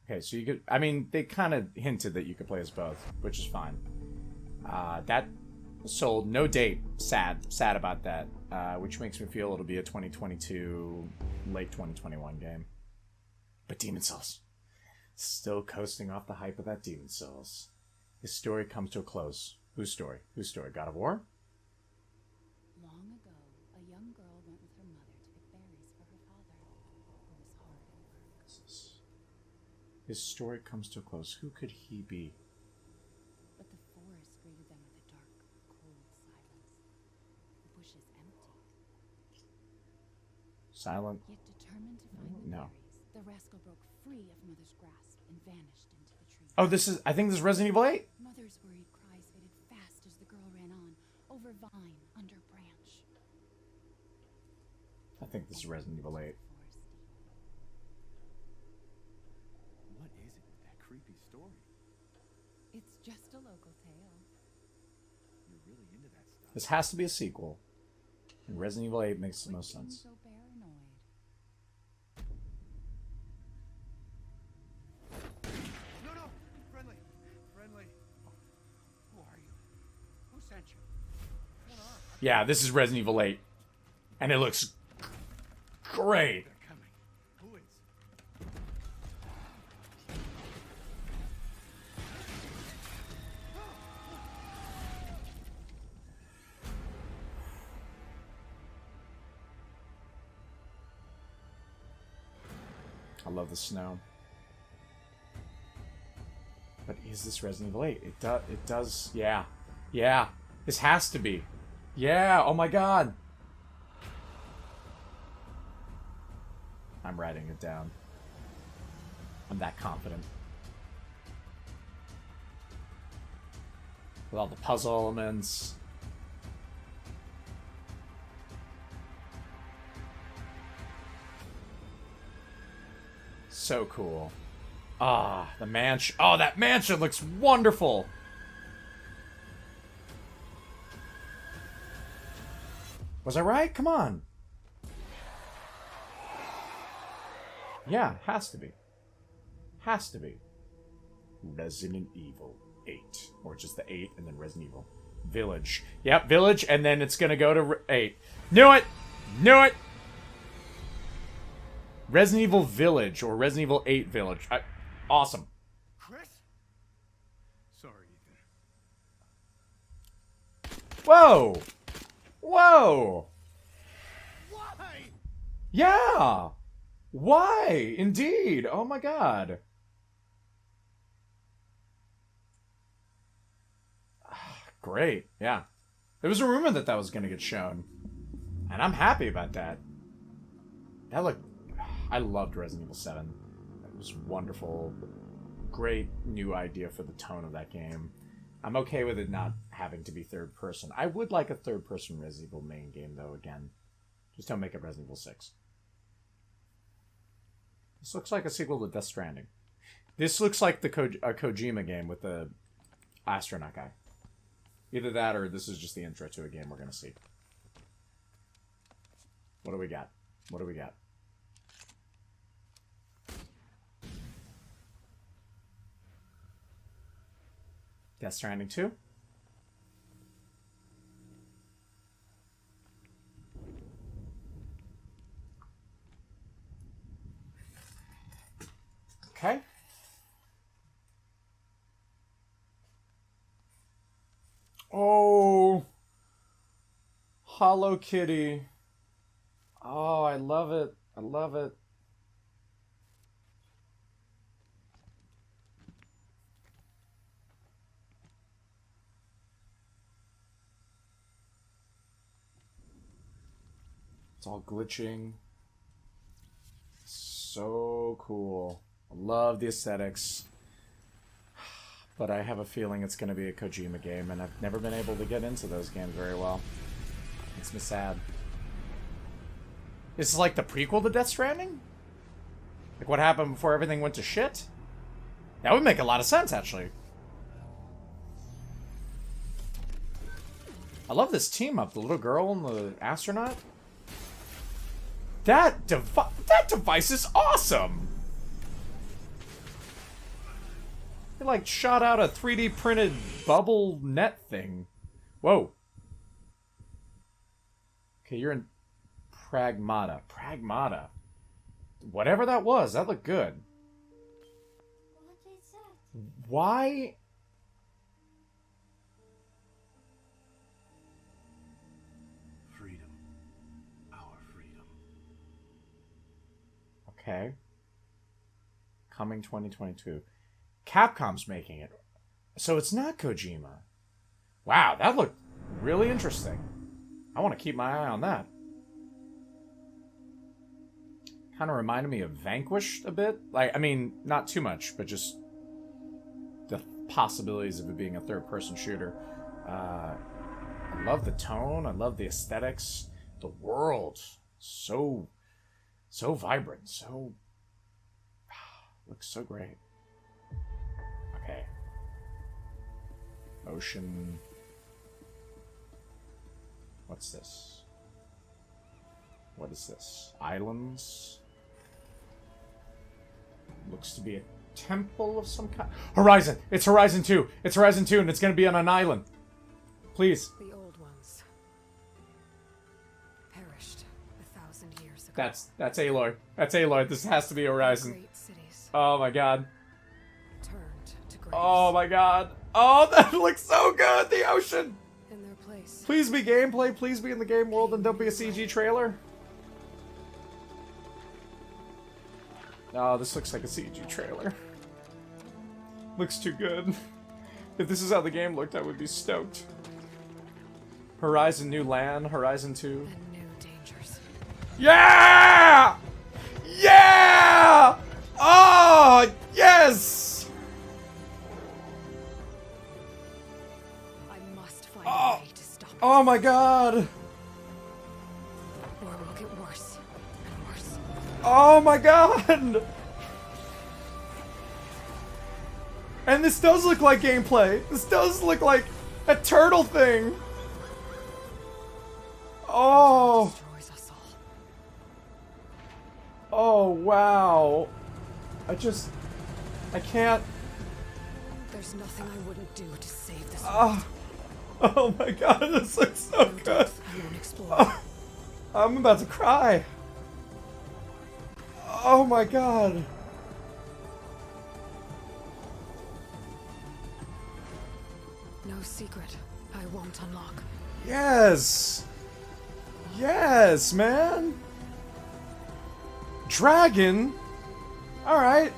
Okay, so you could. I mean, they kind of hinted that you could play as both, which is fine. That sold. No date. Sad about that. Which makes me feel it'll be a 2022, late 2021 game. But Demon Souls. Still coasting off the hype of that Demon Souls. His story comes to a close. Whose story? Whose story? God of War? Long ago, a young girl went with her mother to pick berries for her father, who was hard at work. His story comes to a close. Who could he be? But the forest greeted them with a dark, cold silence. The bushes empty. Silent? Yet determined to find the No. berries, the rascal broke free of Mother's grasp and vanished into the trees. Oh, this is... I think this is Resident Evil 8. Mother's worried cries faded fast as the girl ran on, over vine, under branch. I think this is Resident Evil 8. What is it with that creepy story? It's just a local tale. You're really into that stuff. This has to be a sequel. And Resident Evil 8 makes the most sense. So paranoid. No, friendly. Who are you? Who sent you? What are? Yeah, this is Resident Evil 8. And it looks great. They're coming. Who is? I love the snow. But is this Resident Evil 8? It does, yeah. Yeah. This has to be. Yeah, oh my god. I'm writing it down. I'm that confident. With all the puzzle elements. So cool. Ah, the mansion. Oh, that mansion looks wonderful. Was I right? Come on. Yeah, has to be. Has to be. Resident Evil 8. Or just the 8 and then Resident Evil. Village. Yep, Village, and then it's gonna go to 8. Knew it! Knew it! Resident Evil Village, or Resident Evil 8 Village. Awesome. Chris? Sorry, Ethan. Whoa! Whoa! Why? Yeah! Why? Indeed! Oh my god. Great, yeah. There was a rumor that that was going to get shown. And I'm happy about that. That looked... I loved Resident Evil 7. It was wonderful. Great new idea for the tone of that game. I'm okay with it not having to be third person. I would like a third person Resident Evil main game, though, again. Just don't make it Resident Evil 6. This looks like a sequel to Death Stranding. This looks like the Kojima game with the astronaut guy. Either that or this is just the intro to a game we're going to see. What do we got? What do we got? Death Stranding 2? Okay. Oh, Hollow Kitty. Oh, I love it. I love it. It's all glitching. So cool. I love the aesthetics. But I have a feeling it's going to be a Kojima game, and I've never been able to get into those games very well. Makes me sad. This is like the prequel to Death Stranding? Like what happened before everything went to shit? That would make a lot of sense, actually. I love this team up, the little girl and the astronaut. That device is awesome! It like shot out a 3D printed bubble net thing. Whoa. Okay, you're in Pragmata. Pragmata. Whatever that was, that looked good. Why Okay. Coming 2022. Capcom's making it. So it's not Kojima. Wow, that looked really interesting. I want to keep my eye on that. Kind of reminded me of Vanquished a bit. Like, I mean, not too much, but just the possibilities of it being a third-person shooter. I love the tone. I love the aesthetics. The world. So vibrant. So... looks so great. Okay. Ocean... What's this? What is this? Islands? Looks to be a temple of some kind. Horizon! It's Horizon 2! It's Horizon 2 and it's gonna be on an island. Please. The old ones perished 1,000 years ago. That's Aloy. That's Aloy. This has to be Horizon. Great cities Oh my god. turned to graves. Oh my god. Oh, that looks so good! The ocean! In their place. Please be gameplay. Please be in the game world and don't be a CG trailer. Oh, this looks like a CG trailer. Looks too good. If this is how the game looked, I would be stoked. Horizon New Land, Horizon 2. And new dangers. Yeah! Yeah! Oh, yes! I must find a way to stop it. Oh my god! Or it will get worse and worse. Oh my god! And this does look like gameplay. This does look like a turtle thing. Oh. Oh wow. I can't. There's nothing I wouldn't do to save this Oh my god, this looks so good. Oh, I'm about to cry. Oh my god. No secret I won't unlock. Yes. Yes, man. Dragon. All right.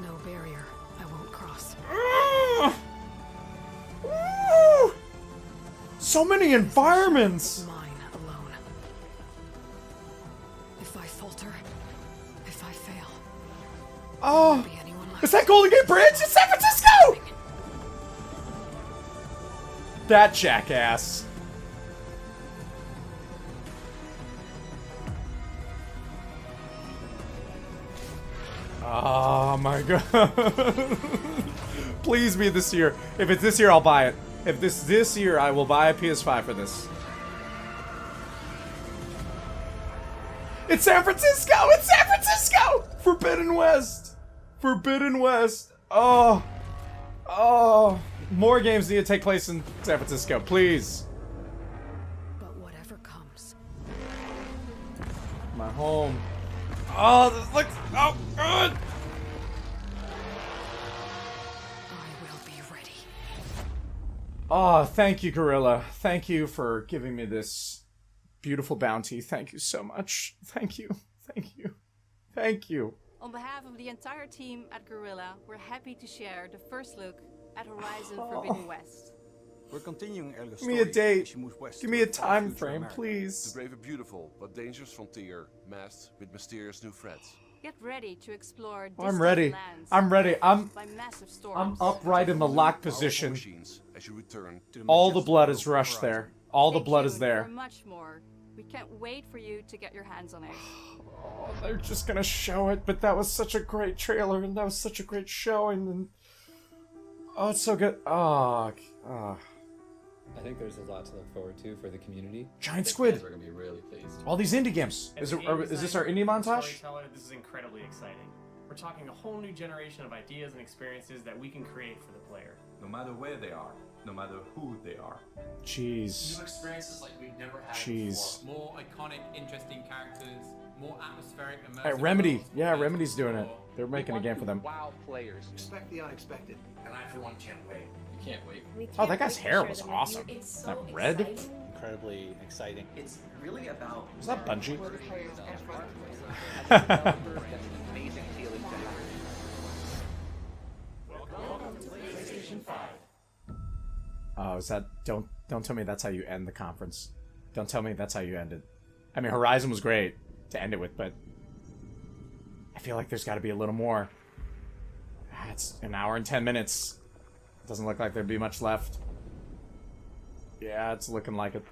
No barrier I won't cross. Woo! So many environments. Mine alone. If I falter, if I fail, Oh, is that Golden Gate Bridge in San Francisco? That jackass. Oh my god. Please be this year. If it's this year, I'll buy it. If this year, I will buy a PS5 for this. It's San Francisco! It's San Francisco! Forbidden West! Forbidden West! Oh. Oh. More games need to take place in San Francisco, please. But whatever comes. My home. Oh, this looks so good! I will be ready. Oh, thank you, Gorilla. Thank you for giving me this beautiful bounty. Thank you so much. Thank you. Thank you. Thank you. On behalf of the entire team at Guerrilla, we're happy to share the first look at Horizon Forbidden West. We're continuing Elga's Give me a story date. as she moves west Give me a toward time future frame, America. please. The brave and beautiful, but dangerous frontier, masked with mysterious new threats. Get ready to explore I'm distant ready. lands I'm ready. I'm by massive storms. upright in the lock position. As you return to the All the blood is rushed there. All the Stay blood is tuned there. for much more. We can't wait for you to get your hands on it. Oh, they're just gonna show it, but that was such a great trailer, and that was such a great showing, and oh, it's so good. Oh, I think there's a lot to look forward to for the community. Giant The Squid. fans are gonna be really pleased. all these indie games. Is this our indie montage? Storyteller, this is incredibly exciting. We're talking a whole new generation of ideas and experiences that we can create for the player. No matter where they are, no matter who they are. Jeez. New experiences like we've never had Jeez. before. More iconic, interesting characters, more atmospheric, immersive. Hey, Remedy. worlds, Yeah, more Remedy's doing it. explore. They're making a game for them. Wow players. Expect the unexpected. And I, for one, can't wait. You can't wait. Oh, that guy's hair was awesome. That red. incredibly exciting. It's really about... Is that Bungie? Amazing feeling to have. Oh, is that... Don't tell me that's how you end the conference. Don't tell me that's how you end it. I mean, Horizon was great to end it with, but... I feel like there's got to be a little more. It's an hour and 10 minutes. Doesn't look like there'd be much left. Yeah, it's looking like it.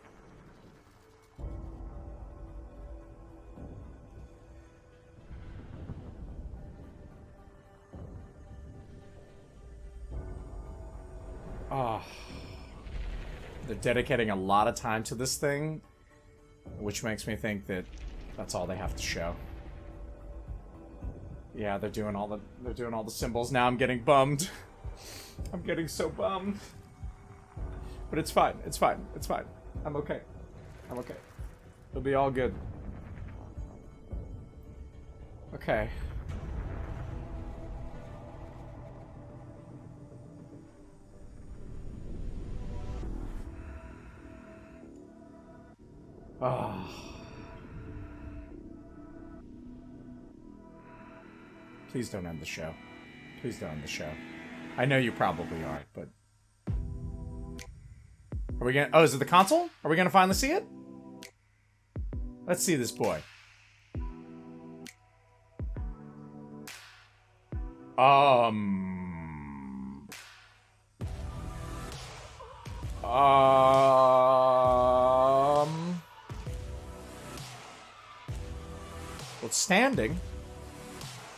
Oh. They're dedicating a lot of time to this thing, which makes me think that that's all they have to show. Yeah, they're doing all the symbols now. I'm getting bummed. I'm getting so bummed. But it's fine. It's fine. It's fine. I'm okay. I'm okay. It'll be all good. Okay. Ah. Please don't end the show. Please don't end the show. I know you probably are, but... Are we gonna... Oh, is it the console? Are we gonna finally see it? Let's see this boy. Well, it's standing.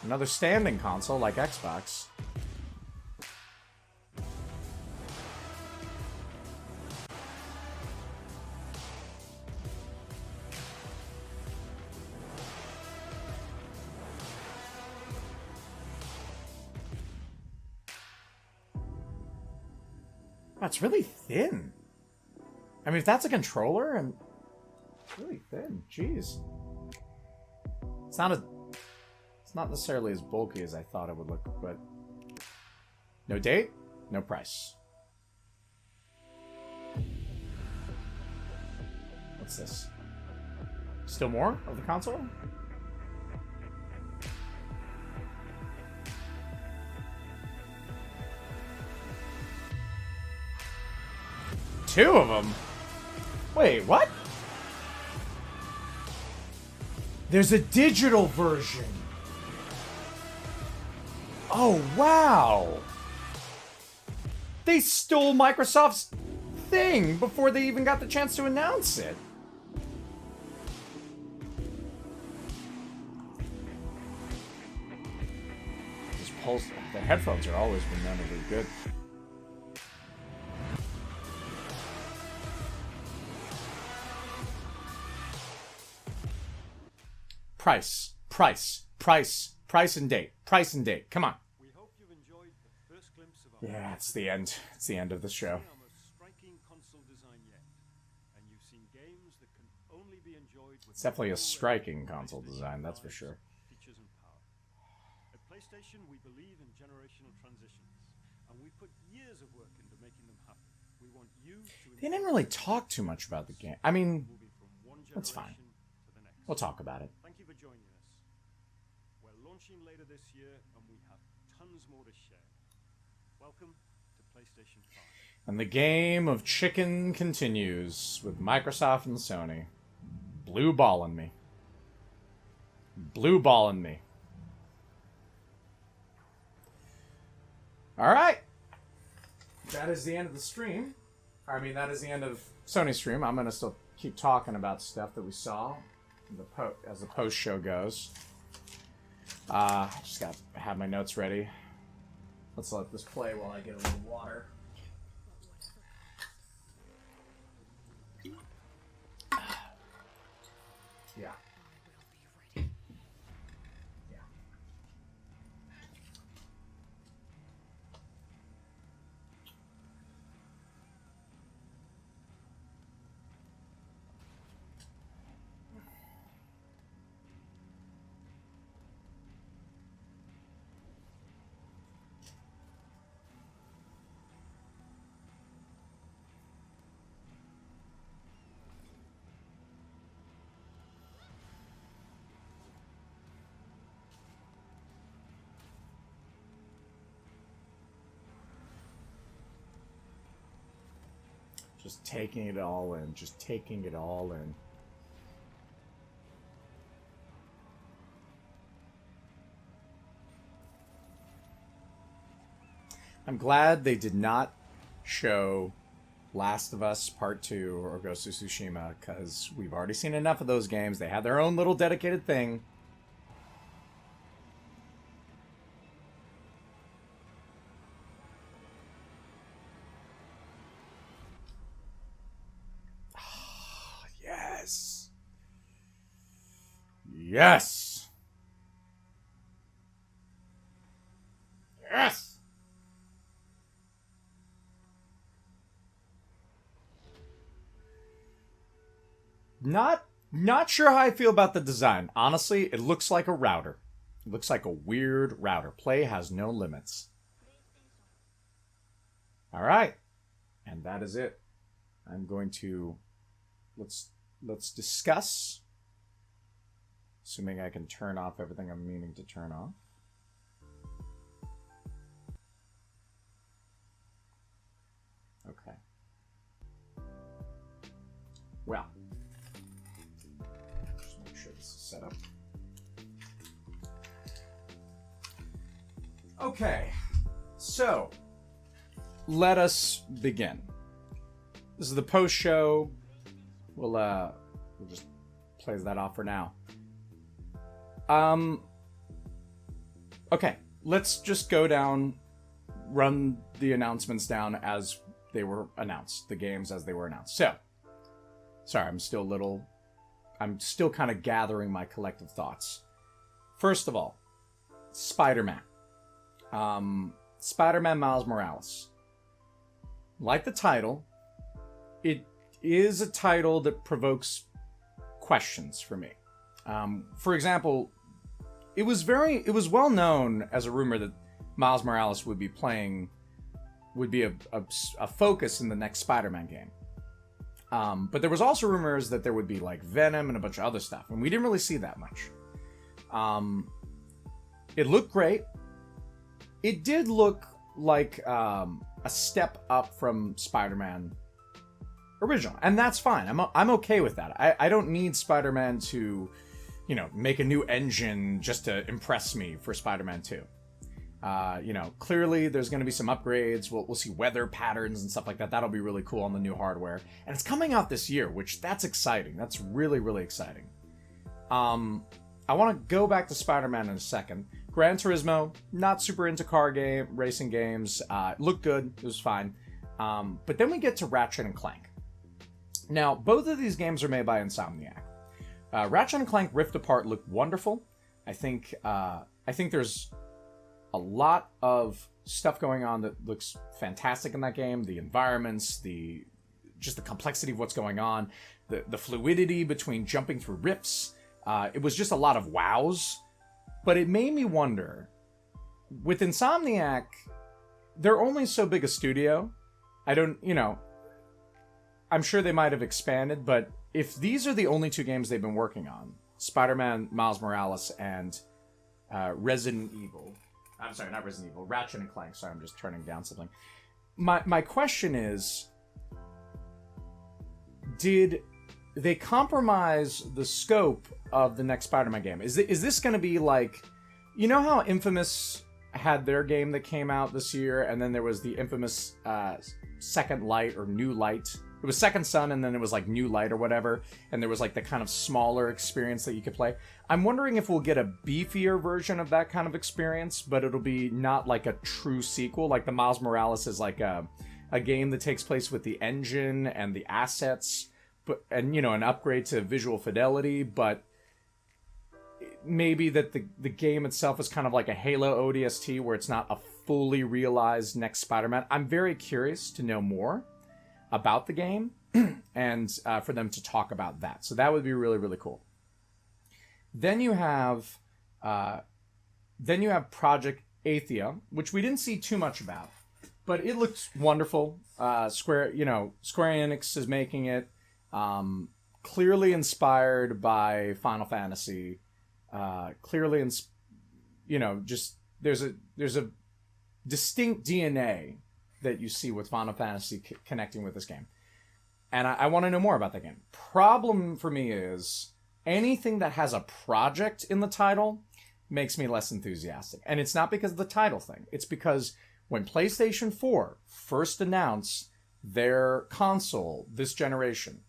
Another standing console like Xbox. That's really thin. I mean, if that's a controller, and it's really thin. Jeez. It's not necessarily as bulky as I thought it would look, but no date, no price. What's this? Still more of the console? Two of them? Wait, what? There's a digital version. Oh, wow. They stole Microsoft's thing before they even got the chance to announce it. This Pulse, the headphones are always been really good. Price, price, price, price and date, price and date. Come on. We hope you've enjoyed the first glimpse of Yeah, it's the end. It's the end of the show. our most striking console design yet, and you've seen games that can only be enjoyed with It's definitely a striking console design, that's for sure. features and power. At PlayStation, we believe in generational transitions, and we put years of work into making them happen. We want you to They didn't really talk too much about the game. I mean, that's fine. We'll talk about it. Thank you for joining us. We're launching later this year, and we have tons more to share. Welcome to PlayStation 5. And the game of chicken continues with Microsoft and Sony. Blue balling me. Blue balling me. Alright. That is the end of the stream. I mean, that is the end of Sony's stream. I'm going to still keep talking about stuff that we saw as the post-show goes. I just got to have my notes ready. Let's let this play while I get a little water. Yeah. Just taking it all in. Just taking it all in. I'm glad they did not show Last of Us Part 2 or Ghost of Tsushima, because we've already seen enough of those games. They had their own little dedicated thing. Yes. Yes. Yes. Not sure how I feel about the design. Honestly, it looks like a router. It looks like a weird router. Play has no limits. All right. And that is it. I'm going to let's discuss, assuming I can turn off everything I'm meaning to turn off. Okay. Well, just make sure this is set up. Okay, so let us begin. This is the post show. We'll just play that off for now. Okay, let's just go down, run the announcements down as they were announced, the games as they were announced. So, sorry, I'm still kind of gathering my collective thoughts. First of all, Spider-Man. Spider-Man Miles Morales. Like the title, it is a title that provokes questions for me. For example, it was well known as a rumor that Miles Morales would be a focus in the next Spider-Man game. But there was also rumors that there would be like Venom and a bunch of other stuff, and we didn't really see that much. It looked great. It did look like a step up from Spider-Man original, and that's fine. I'm okay with that. I don't need Spider-Man to, make a new engine just to impress me for Spider-Man 2. Clearly there's going to be some upgrades. We'll see weather patterns and stuff like that. That'll be really cool on the new hardware, and it's coming out this year, that's exciting. That's really, really exciting. I want to go back to Spider-Man in a second. Gran Turismo, not super into racing games. Looked good. It was fine. But then we get to Ratchet and Clank. Now, both of these games are made by Insomniac. Ratchet and Clank Rift Apart looked wonderful. I think there's a lot of stuff going on that looks fantastic in that game. The environments, just the complexity of what's going on, the fluidity between jumping through rifts. It was just a lot of wows. But it made me wonder, with Insomniac, they're only so big a studio. I'm sure they might have expanded, but if these are the only two games they've been working on, Spider-Man, Miles Morales, and Resident Evil. I'm sorry, not Resident Evil, Ratchet and Clank. Sorry, I'm just turning down something. My question is, did they compromise the scope of the next Spider-Man game? Is this going to be like, how Infamous had their game that came out this year, and then there was the infamous Second Light or New Light. It was Second Son, and then it was like New Light or whatever, and there was like the kind of smaller experience that you could play. I'm wondering if we'll get a beefier version of that kind of experience, but it'll be not like a true sequel. Like the Miles Morales is like a game that takes place with the engine and the assets, and an upgrade to visual fidelity, but maybe that the game itself is kind of like a Halo ODST where it's not a fully realized next Spider-Man. I'm very curious to know more about the game and for them to talk about that. So that would be really, really cool. Then you have Project Athia, which we didn't see too much about, but it looks wonderful. Square Enix is making it. Clearly inspired by Final Fantasy. Just there's a distinct DNA that you see with Final Fantasy connecting with this game. And I want to know more about that game. Problem for me is anything that has a project in the title makes me less enthusiastic. And it's not because of the title thing. It's because when PlayStation 4 first announced their console this generation,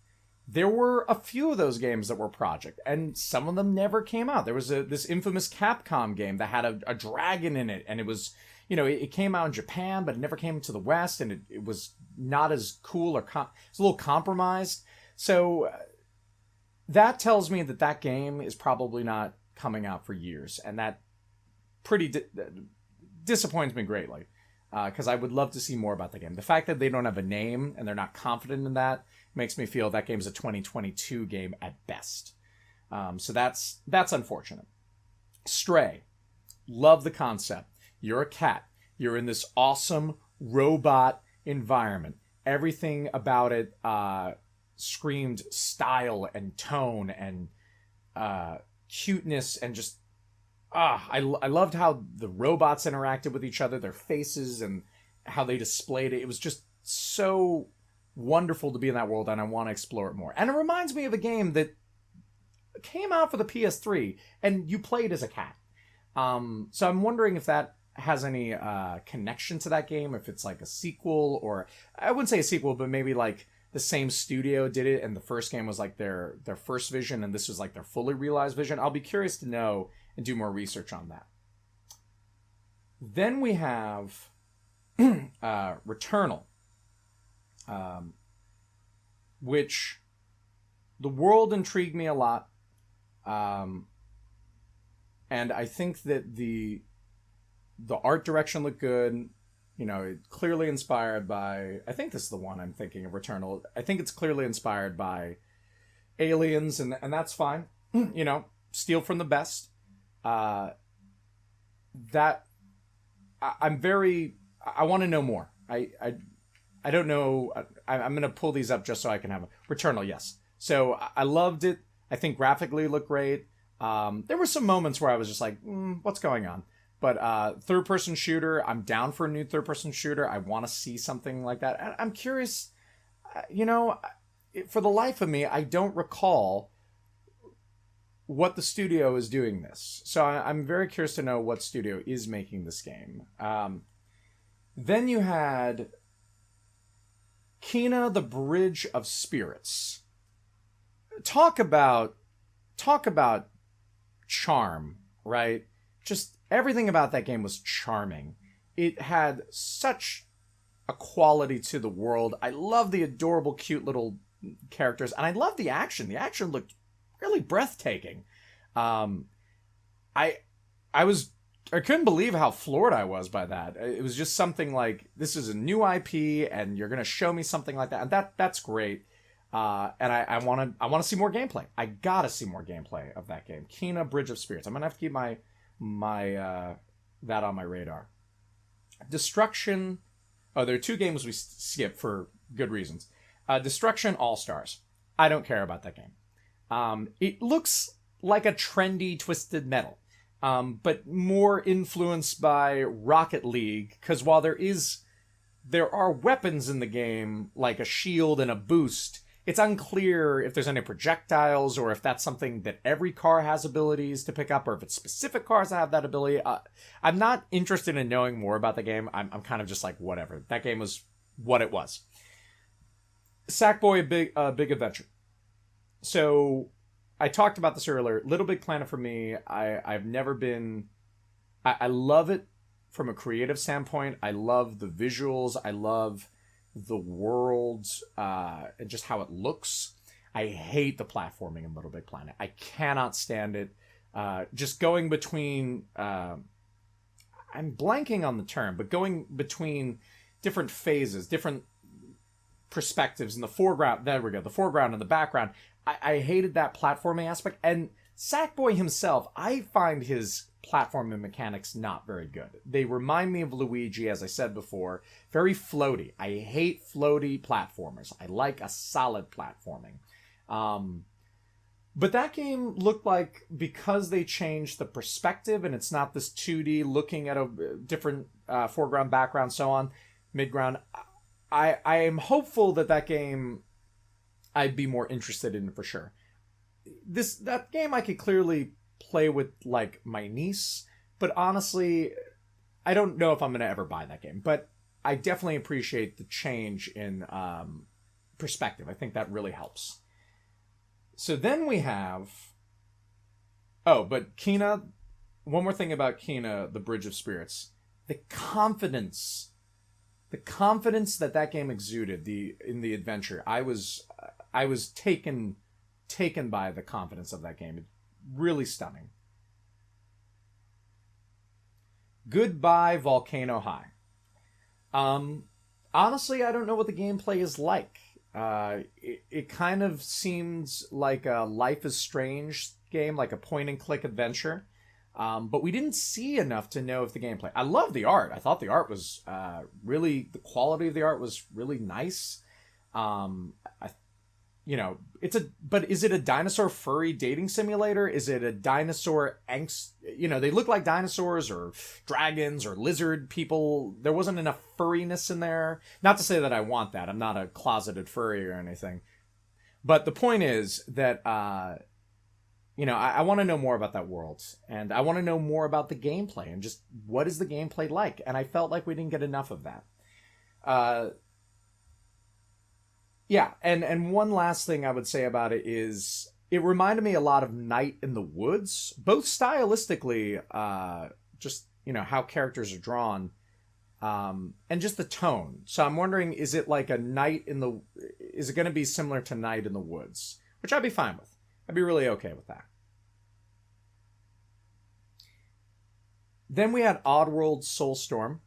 there were a few of those games that were project, and some of them never came out. There was this infamous Capcom game that had a dragon in it, and it was, you know, it came out in Japan, but it never came to the West, and it was not as cool, or it was a little compromised. So that tells me that that game is probably not coming out for years, and that pretty disappoints me greatly, because I would love to see more about the game. The fact that they don't have a name and they're not confident in that makes me feel that game's a 2022 game at best. So that's unfortunate. Stray. Love the concept. You're a cat. You're in this awesome robot environment. Everything about it screamed style and tone and cuteness, and just I loved how the robots interacted with each other, their faces, and how they displayed it. It was just so wonderful to be in that world, and I want to explore it more. And it reminds me of a game that came out for the PS3, and you played as a cat. So I'm wondering if that has any connection to that game, if it's like a sequel, or I wouldn't say a sequel, but maybe like the same studio did it, and the first game was like their first vision, and this was like their fully realized vision. I'll be curious to know and do more research on that. Then we have Returnal, which the world intrigued me a lot, and I think that the art direction looked good. You know, clearly inspired by, I think this is the one I'm thinking of, Returnal. I think it's clearly inspired by Aliens, and that's fine. You know, steal from the best. I want to know more. I don't know. I'm going to pull these up just so I can have a Returnal. Yes. So I loved it. I think graphically it looked great. There were some moments where I was just like, what's going on? But third-person shooter, I'm down for a new third-person shooter. I want to see something like that. I'm curious, you know, for the life of me, I don't recall what the studio is doing this. So I'm very curious to know what studio is making this game. Then you had Kena, the Bridge of Spirits. Talk about charm, right? Just everything about that game was charming. It had such a quality to the world. I love the adorable, cute little characters, and I love the action. The action looked really breathtaking. I couldn't believe how floored I was by that. It was just something like, this is a new IP, and you're gonna show me something like that, and that's great. And I want to see more gameplay. I gotta see more gameplay of that game. Kena, Bridge of Spirits. I'm gonna have to keep my that on my radar. Destruction. Oh, there are two games we skip for good reasons. Destruction All Stars. I don't care about that game. It looks like a trendy Twisted Metal, but more influenced by Rocket League, because while there are weapons in the game, like a shield and a boost, it's unclear if there's any projectiles, or if that's something that every car has abilities to pick up, or if it's specific cars that have that ability. I'm not interested in knowing more about the game. I'm kind of just like, whatever. That game was what it was. Sackboy Big Adventure. So I talked about this earlier. Little Big Planet for me, I've never been... I love it from a creative standpoint. I love the visuals. I love the world, and just how it looks. I hate the platforming in Little Big Planet. I cannot stand it. Just going between... I'm blanking on the term, but going between different phases, different perspectives in the foreground. There we go. The foreground and the background. I hated that platforming aspect. And Sackboy himself, I find his platforming mechanics not very good. They remind me of Luigi, as I said before. Very floaty. I hate floaty platformers. I like a solid platforming. But that game looked like, because they changed the perspective and it's not this 2D looking at a different foreground, background, so on, midground, I am hopeful that game I'd be more interested in for sure. That game I could clearly play with like my niece, but honestly, I don't know if I'm gonna ever buy that game. But I definitely appreciate the change in perspective. I think that really helps. So then we have, but Kena. One more thing about Kena, the Bridge of Spirits. The confidence that game exuded in the adventure. I was taken by the confidence of that game. Really stunning. Goodbye, Volcano High. Honestly, I don't know what the gameplay is like. It kind of seems like a Life is Strange game, like a point-and-click adventure. But we didn't see enough to know if the gameplay... I love the art. I thought the art was really... The quality of the art was really nice. But is it a dinosaur furry dating simulator? Is it a dinosaur angst? They look like dinosaurs or dragons or lizard people. There wasn't enough furriness in there. Not to say that I want that. I'm not a closeted furry or anything. But the point is that, I want to know more about that world. And I want to know more about the gameplay and just what is the gameplay like. And I felt like we didn't get enough of that. Yeah, and one last thing I would say about it is it reminded me a lot of Night in the Woods, both stylistically, just, how characters are drawn, and just the tone. So I'm wondering, is it like is it going to be similar to Night in the Woods? Which I'd be fine with. I'd be really okay with that. Then we had Oddworld Soulstorm.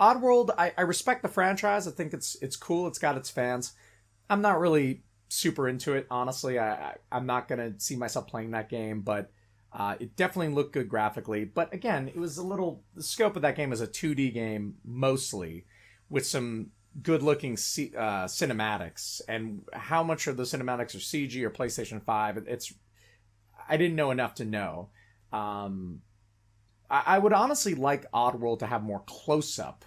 Oddworld, I respect the franchise. I think it's cool. It's got its fans. I'm not really super into it, honestly. I'm not going to see myself playing that game, but it definitely looked good graphically. But again, it was the scope of that game is a 2D game, mostly, with some good-looking cinematics. And how much of the cinematics are CG or PlayStation 5, I didn't know enough to know. I would honestly like Oddworld to have more close-up.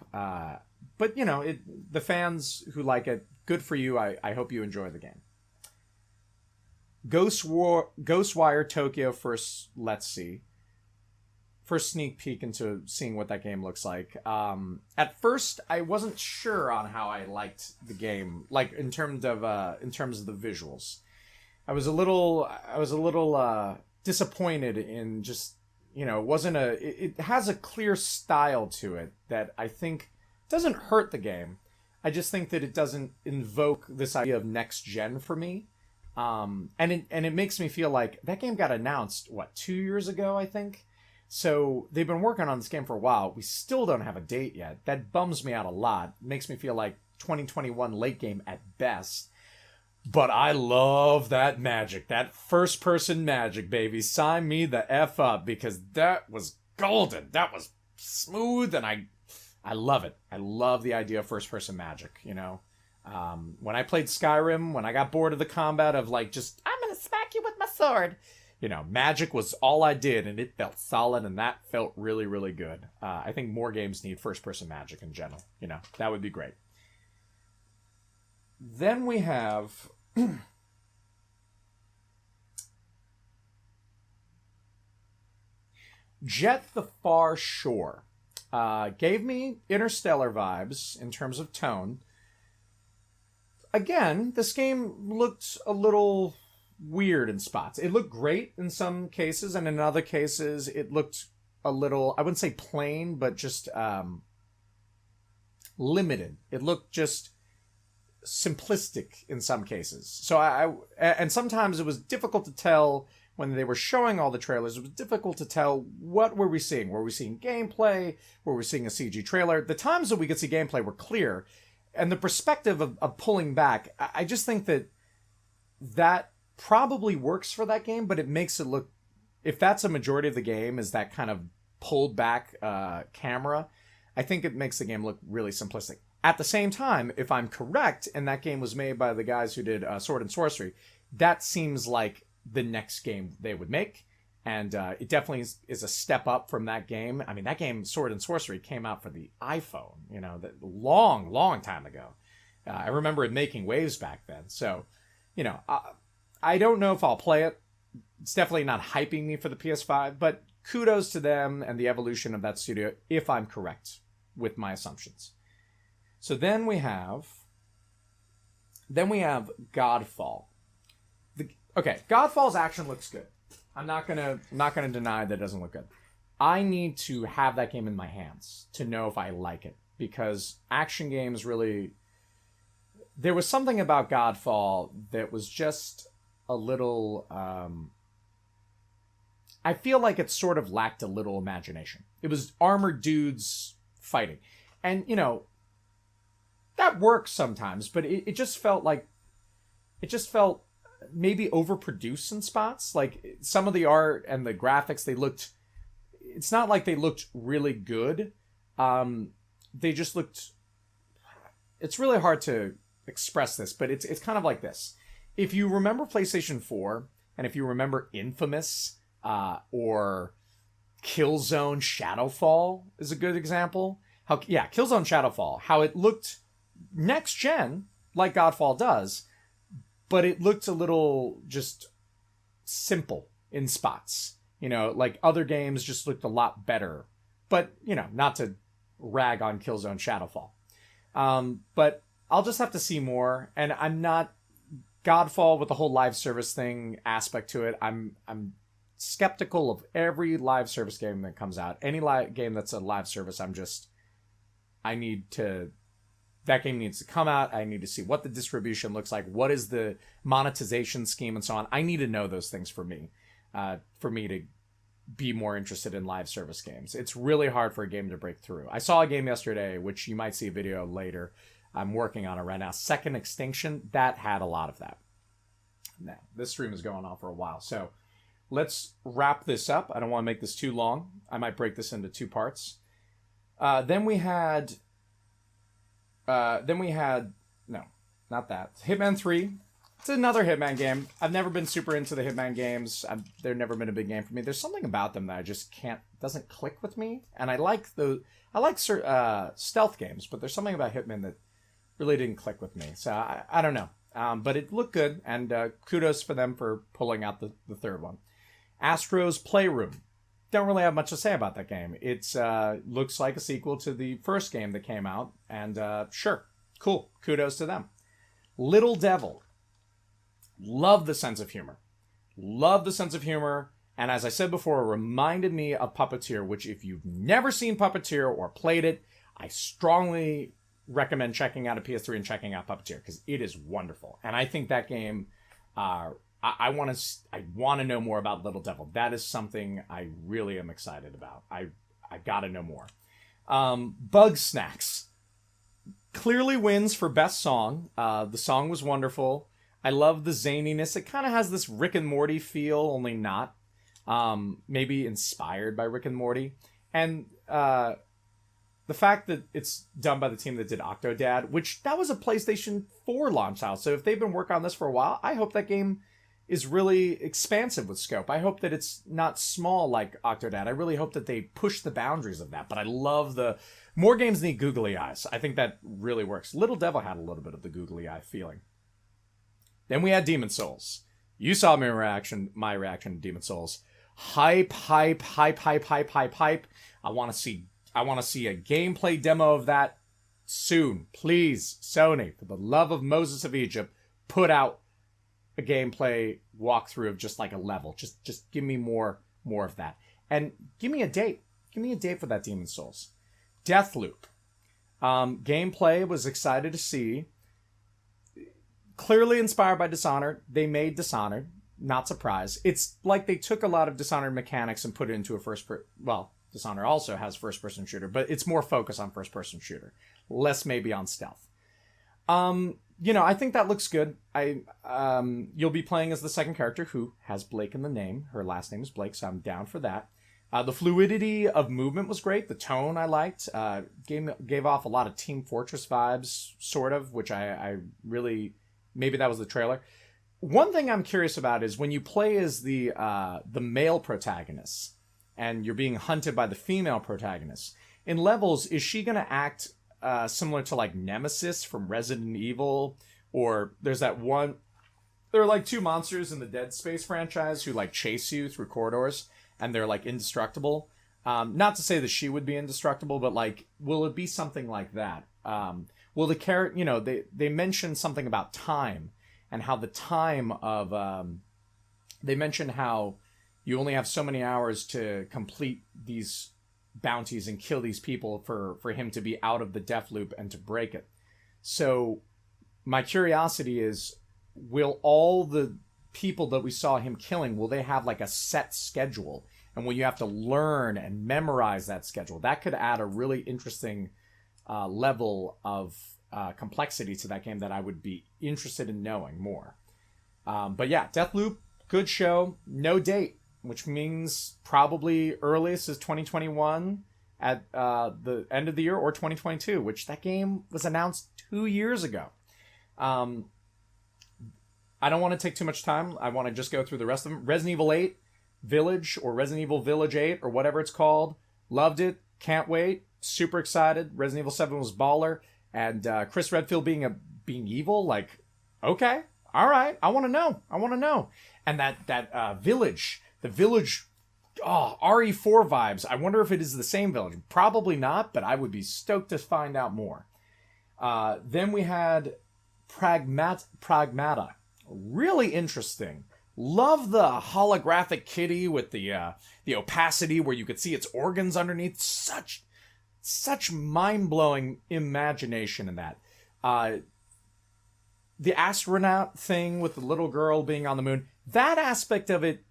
But, the fans who like it, good for you. I hope you enjoy the game. Ghostwire Tokyo first sneak peek into seeing what that game looks like. At first, I wasn't sure on how I liked the game, like in terms of the visuals. I was a little disappointed in just, it has a clear style to it that I think doesn't hurt the game. I just think that it doesn't invoke this idea of next gen for me. And it makes me feel like that game got announced, 2 years ago, I think? So they've been working on this game for a while. We still don't have a date yet. That bums me out a lot. Makes me feel like 2021 late game at best. But I love that magic. That first-person magic, baby. Sign me the F up, because that was golden. That was smooth, and I love it. I love the idea of first-person magic, When I played Skyrim, when I got bored of the combat of I'm going to smack you with my sword. Magic was all I did, and it felt solid, and that felt really, really good. I think more games need first-person magic in general. That would be great. Then we have... Jet the Far Shore. Gave me Interstellar vibes in terms of tone. Again, this game looked a little weird in spots. It looked great in some cases, and in other cases, it looked a little, I wouldn't say plain, but just limited. It looked just simplistic in some cases. So and sometimes it was difficult to tell when they were showing all the trailers. It was difficult to tell what were we seeing. Were we seeing gameplay? Were we seeing a CG trailer? The times that we could see gameplay were clear, and the perspective of pulling back, I just think that probably works for that game, but it makes it look, if that's a majority of the game, is that kind of pulled back camera, I think it makes the game look really simplistic. At the same time, if I'm correct, and that game was made by the guys who did Sword and Sorcery, that seems like the next game they would make. And it definitely is a step up from that game. I mean, that game, Sword and Sorcery, came out for the iPhone, long, long time ago. I remember it making waves back then. So I don't know if I'll play it. It's definitely not hyping me for the PS5, but kudos to them and the evolution of that studio, if I'm correct with my assumptions. So then we have Godfall. Godfall's action looks good. I'm not gonna deny that it doesn't look good. I need to have that game in my hands to know if I like it, because action games really... There was something about Godfall that was just a little... I feel like it sort of lacked a little imagination. It was armored dudes fighting. And, that works sometimes, but it just felt like... It just felt maybe overproduced in spots. Like, some of the art and the graphics, they looked... It's not like they looked really good. They just looked... It's really hard to express this, but it's kind of like this. If you remember PlayStation 4, and if you remember Infamous, or Killzone Shadowfall is a good example. Killzone Shadowfall, how it looked next gen, like Godfall does, but it looked a little just simple in spots. Like other games just looked a lot better. But, not to rag on Killzone Shadowfall. But I'll just have to see more. And I'm not... Godfall with the whole live service thing aspect to it, I'm skeptical of every live service game that comes out. Any game that's a live service, that game needs to come out. I need to see what the distribution looks like. What is the monetization scheme and so on. I need to know those things for me to be more interested in live service games. It's really hard for a game to break through. I saw a game yesterday, which you might see a video later. I'm working on it right now. Second Extinction, that had a lot of that. Now, this stream is going on for a while, so let's wrap this up. I don't want to make this too long. I might break this into two parts. Then we had... No, not that. Hitman 3. It's another Hitman game. I've never been super into the Hitman games. They've never been a big game for me. There's something about them that I just can't... doesn't click with me. And I like stealth games, but there's something about Hitman that really didn't click with me. So I don't know. But it looked good, and kudos for them for pulling out the third one. Astro's Playroom. Don't really have much to say about that game. It looks like a sequel to the first game that came out, and sure, cool. Kudos to them. Little Devil. Love the sense of humor. And as I said before, it reminded me of Puppeteer, which if you've never seen Puppeteer or played it, I strongly recommend checking out a PS3 and checking out Puppeteer, because it is wonderful. And I think that game, I want to know more about Little Devil. That is something I really am excited about. I got to know more. Bug Snacks clearly wins for best song. The song was wonderful. I love the zaniness. It kind of has this Rick and Morty feel, only not. Maybe inspired by Rick and Morty. And the fact that it's done by the team that did Octodad, which that was a PlayStation 4 launch title. So if they've been working on this for a while, I hope that game is really expansive with scope. I hope that it's not small like Octodad. I really hope that they push the boundaries of that. But I love more games need googly eyes. I think that really works. Little Devil had a little bit of the googly eye feeling. Then we had Demon Souls. You saw my reaction to Demon Souls. Hype. I want to see a gameplay demo of that soon. Please, Sony, for the love of Moses of Egypt, put out a gameplay walkthrough of just like a level. Just give me more of that. And give me a date. Give me a date for that Demon Souls. Deathloop. Gameplay, was excited to see. Clearly inspired by Dishonored. They made Dishonored. Not surprised. It's like they took a lot of Dishonored mechanics and put it into a Dishonored also has first-person shooter, but it's more focused on first-person shooter. Less maybe on stealth. I think that looks good. You'll be playing as the second character who has Blake in the name. Her last name is Blake, so I'm down for that. The fluidity of movement was great. The tone I liked. Game gave off a lot of Team Fortress vibes, sort of, which I really... Maybe that was the trailer. One thing I'm curious about is when you play as the male protagonist and you're being hunted by the female protagonist, in levels, is she going to act similar to like Nemesis from Resident Evil? Or there's that one there are like two monsters in the Dead Space franchise who like chase you through corridors, and they're like indestructible. Not to say that she would be indestructible, but like, will it be something like that? Will the character, you know, they mentioned something about time and how the time of, they mentioned how you only have so many hours to complete these bounties and kill these people for him to be out of the death loop and to break it. So my curiosity is, will all the people that we saw him killing, will they have like a set schedule? And will you have to learn and memorize that schedule? That could add a really interesting level of complexity to that game that I would be interested in knowing more. But yeah, Deathloop, good show. No date, which means probably earliest is 2021 at the end of the year, or 2022, which that game was announced 2 years ago. I don't want to take too much time. I want to just go through the rest of them. Resident Evil 8 Village, or Resident Evil Village 8, or whatever it's called. Loved it. Can't wait. Super excited. Resident Evil 7 was baller. And Chris Redfield being evil, like, okay, all right. I want to know. And that Village, the Village, RE4 vibes. I wonder if it is the same Village. Probably not, but I would be stoked to find out more. Then we had Pragmata. Really interesting. Love the holographic kitty with the opacity where you could see its organs underneath. Such mind-blowing imagination in that. The astronaut thing with the little girl being on the moon. That aspect of it,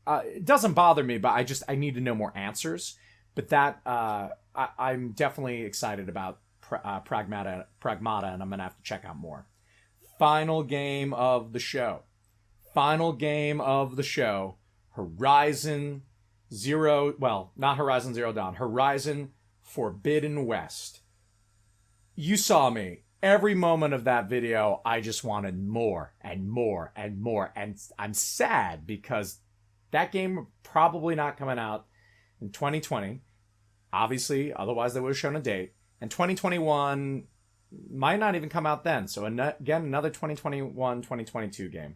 it doesn't bother me, but I need to know more answers. But that I'm definitely excited about Pragmata, and I'm gonna have to check out more. Final game of the show. Horizon Zero, well, not Horizon Zero Dawn, Horizon Forbidden West. You saw me. Every moment of that video, I just wanted more and more and more. And I'm sad because that game probably not coming out in 2020. Obviously, otherwise they would have shown a date. And 2021 might not even come out then. So again, another 2021, 2022 game.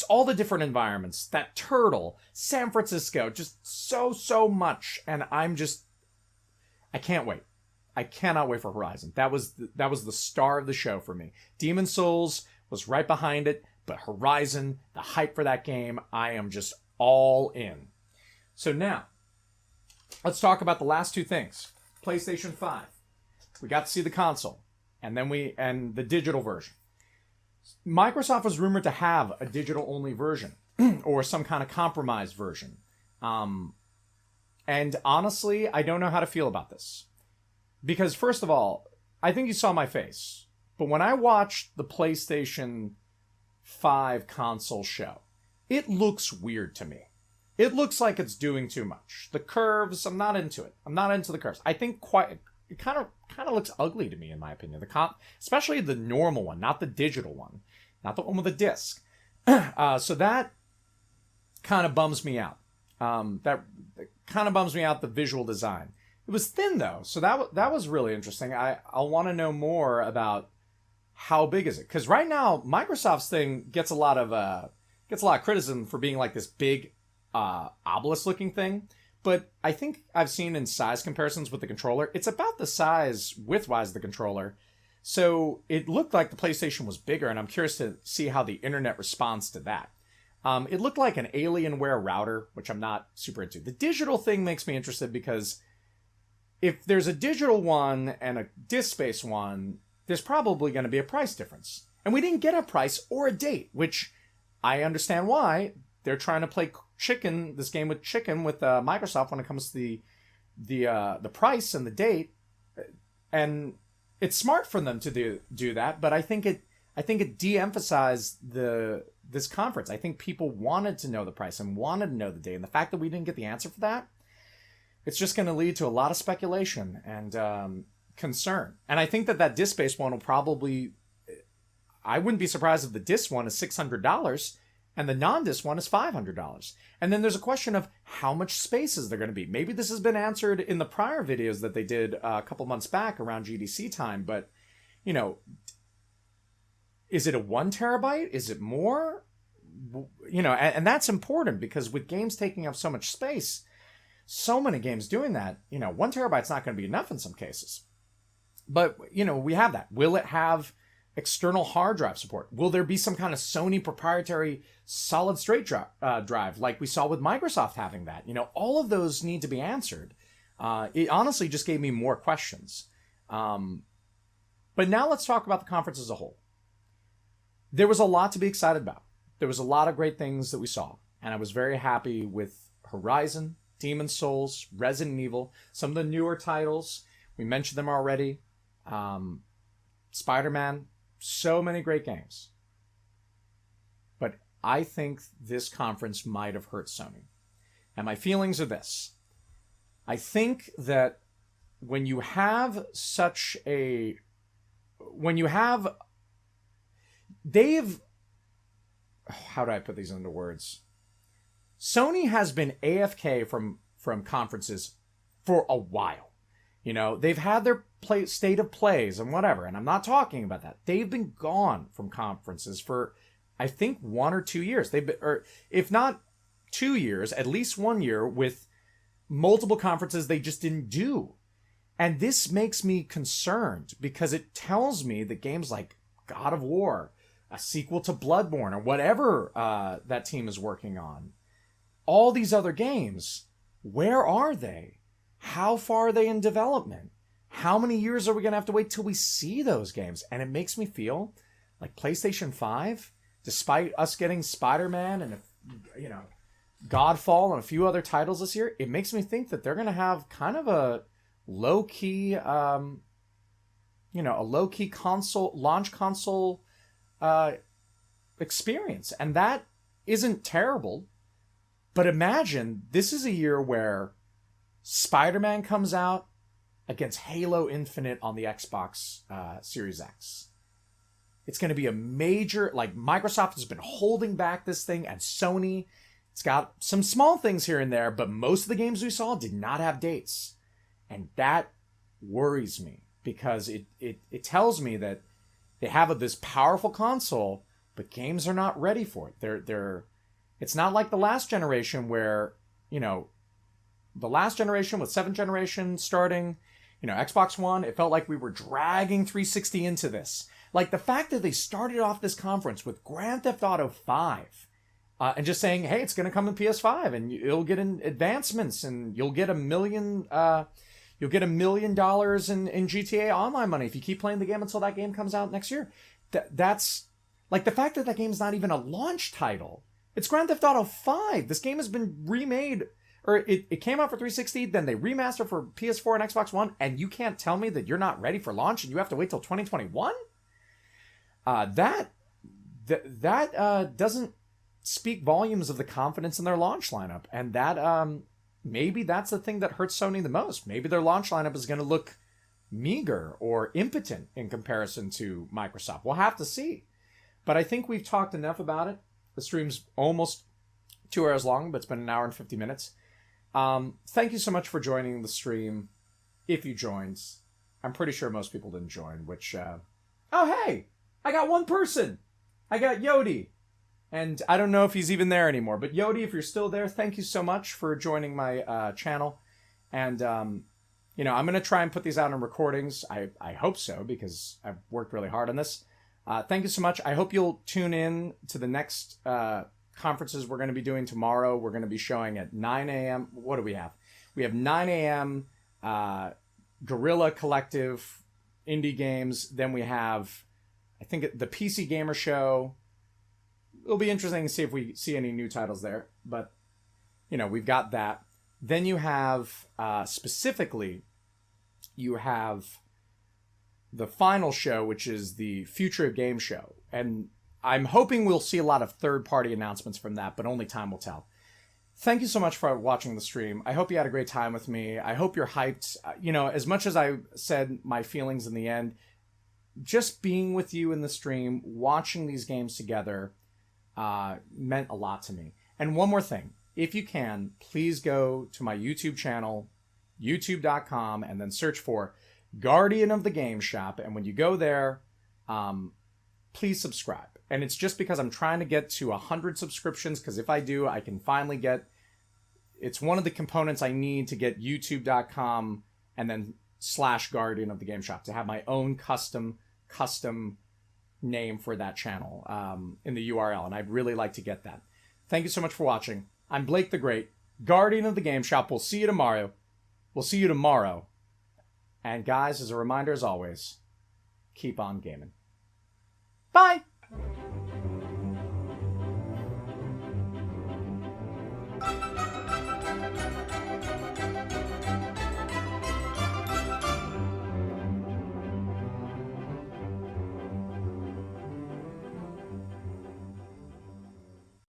All the different environments, that turtle, San Francisco, just so much. And I can't wait. I cannot wait for Horizon. That was the star of the show for me. Demon's Souls was right behind it, but Horizon, the hype for that game, I am just all in. So now, let's talk about the last two things. PlayStation 5. We got to see the console, and the digital version. Microsoft was rumored to have a digital-only version, or some kind of compromised version. And honestly, I don't know how to feel about this. Because first of all, I think you saw my face. But when I watched the PlayStation 5 console show, it looks weird to me. It looks like it's doing too much. The curves, I'm not into it. I'm not into the curves. I think it kind of looks ugly to me, in my opinion. Especially the normal one, not the digital one, not the one with the disc. So that kind of bums me out. That kind of bums me out, the visual design. It was thin though, so that was really interesting. I'll want to know more about how big is it, because right now Microsoft's thing gets a lot of criticism for being like this big obelisk-looking thing. But I think I've seen in size comparisons with the controller, it's about the size width-wise of the controller. So it looked like the PlayStation was bigger, and I'm curious to see how the internet responds to that. It looked like an Alienware router, which I'm not super into. The digital thing makes me interested because if there's a digital one and a disc-based one, there's probably going to be a price difference. And we didn't get a price or a date, which I understand why. They're trying to play this game with chicken with Microsoft when it comes to the price and the date, and it's smart for them to do that. But I think it de-emphasized this conference. I think people wanted to know the price and wanted to know the date, and the fact that we didn't get the answer for that, it's just going to lead to a lot of speculation and concern. And I think that disc-based one will probably, I wouldn't be surprised if the disc one is $600. And the non-disc one is $500. And then there's a question of how much space is there going to be. Maybe this has been answered in the prior videos that they did a couple months back around GDC time. But, Is it a 1 terabyte? Is it more? You know, and that's important because with games taking up so much space, so many games doing that, you know, 1 terabyte's not going to be enough in some cases. But, you know, we have that. Will it have external hard drive support? Will there be some kind of Sony proprietary solid state drive like we saw with Microsoft having that? You know, all of those need to be answered. It honestly just gave me more questions. But now let's talk about the conference as a whole. There was a lot to be excited about. There was a lot of great things that we saw. And I was very happy with Horizon, Demon's Souls, Resident Evil, some of the newer titles. We mentioned them already. Spider-Man, so many great games. But I think this conference might have hurt Sony. And my feelings are this. I think that when you have how do I put these into words? Sony has been AFK from conferences for a while. You know, they've had their state of plays and whatever, and I'm not talking about that. They've been gone from conferences for, I think, 1 or 2 years. They've been, or if not 2 years, at least 1 year with multiple conferences they just didn't do. And this makes me concerned because it tells me that games like God of War, a sequel to Bloodborne, or whatever that team is working on, all these other games, where are they? How far are they in development? How many years are we going to have to wait till we see those games? And it makes me feel like PlayStation 5, despite us getting Spider-Man and, you know, Godfall and a few other titles this year, it makes me think that they're going to have kind of a low-key, a low-key launch console experience. And that isn't terrible. But imagine this is a year where Spider-Man comes out against Halo Infinite on the Xbox Series X. It's going to be a major, like, Microsoft has been holding back this thing, and Sony, it's got some small things here and there, but most of the games we saw did not have dates. And that worries me because it tells me that they have this powerful console, but games are not ready for it. It's not like the last generation where, you know, the last generation with 7th generation starting, you know, Xbox One, it felt like we were dragging 360 into this. Like the fact that they started off this conference with Grand Theft Auto 5 and just saying, hey, it's going to come in PS5 and you'll get in advancements and you'll get $1 million in GTA Online money if you keep playing the game until that game comes out next year. That's like the fact that game's not even a launch title. It's Grand Theft Auto 5. This game has been remade, or it came out for 360, then they remastered for PS4 and Xbox One, and you can't tell me that you're not ready for launch and you have to wait till 2021? That doesn't speak volumes of the confidence in their launch lineup. And that maybe that's the thing that hurts Sony the most. Maybe their launch lineup is going to look meager or impotent in comparison to Microsoft. We'll have to see. But I think we've talked enough about it. The stream's almost 2 hours long, but it's been 1 hour and 50 minutes. Thank you so much for joining the stream. If you joined, I'm pretty sure most people didn't join, which, oh, hey, I got one person. I got Yodi. And I don't know if he's even there anymore, but Yodi, if you're still there, thank you so much for joining my channel. And, you know, I'm going to try and put these out in recordings. I hope so, because I've worked really hard on this. Thank you so much. I hope you'll tune in to the next conferences we're going to be doing tomorrow. We're going to be showing at 9 a.m. What do we have? We have 9 a.m. Guerrilla Collective indie games. Then we have, I think, the PC Gamer Show. It'll be interesting to see if we see any new titles there. But, you know, we've got that. Then you have, specifically, you have the final show, which is the Future of Game Show. And I'm hoping we'll see a lot of third-party announcements from that, but only time will tell. Thank you so much for watching the stream. I hope you had a great time with me. I hope you're hyped. You know, as much as I said my feelings in the end, just being with you in the stream, watching these games together, meant a lot to me. And one more thing. If you can, please go to my YouTube channel, youtube.com, and then search for Guardian of the Game Shop. And when you go there, please subscribe. And it's just because I'm trying to get to 100 subscriptions, because if I do, I can finally get... It's one of the components I need to get youtube.com and then /GuardianOfTheGameshop to have my own custom name for that channel in the URL, and I'd really like to get that. Thank you so much for watching. I'm Blake the Great, Guardian of the Game Shop. We'll see you tomorrow. And guys, as a reminder, as always, keep on gaming. Bye!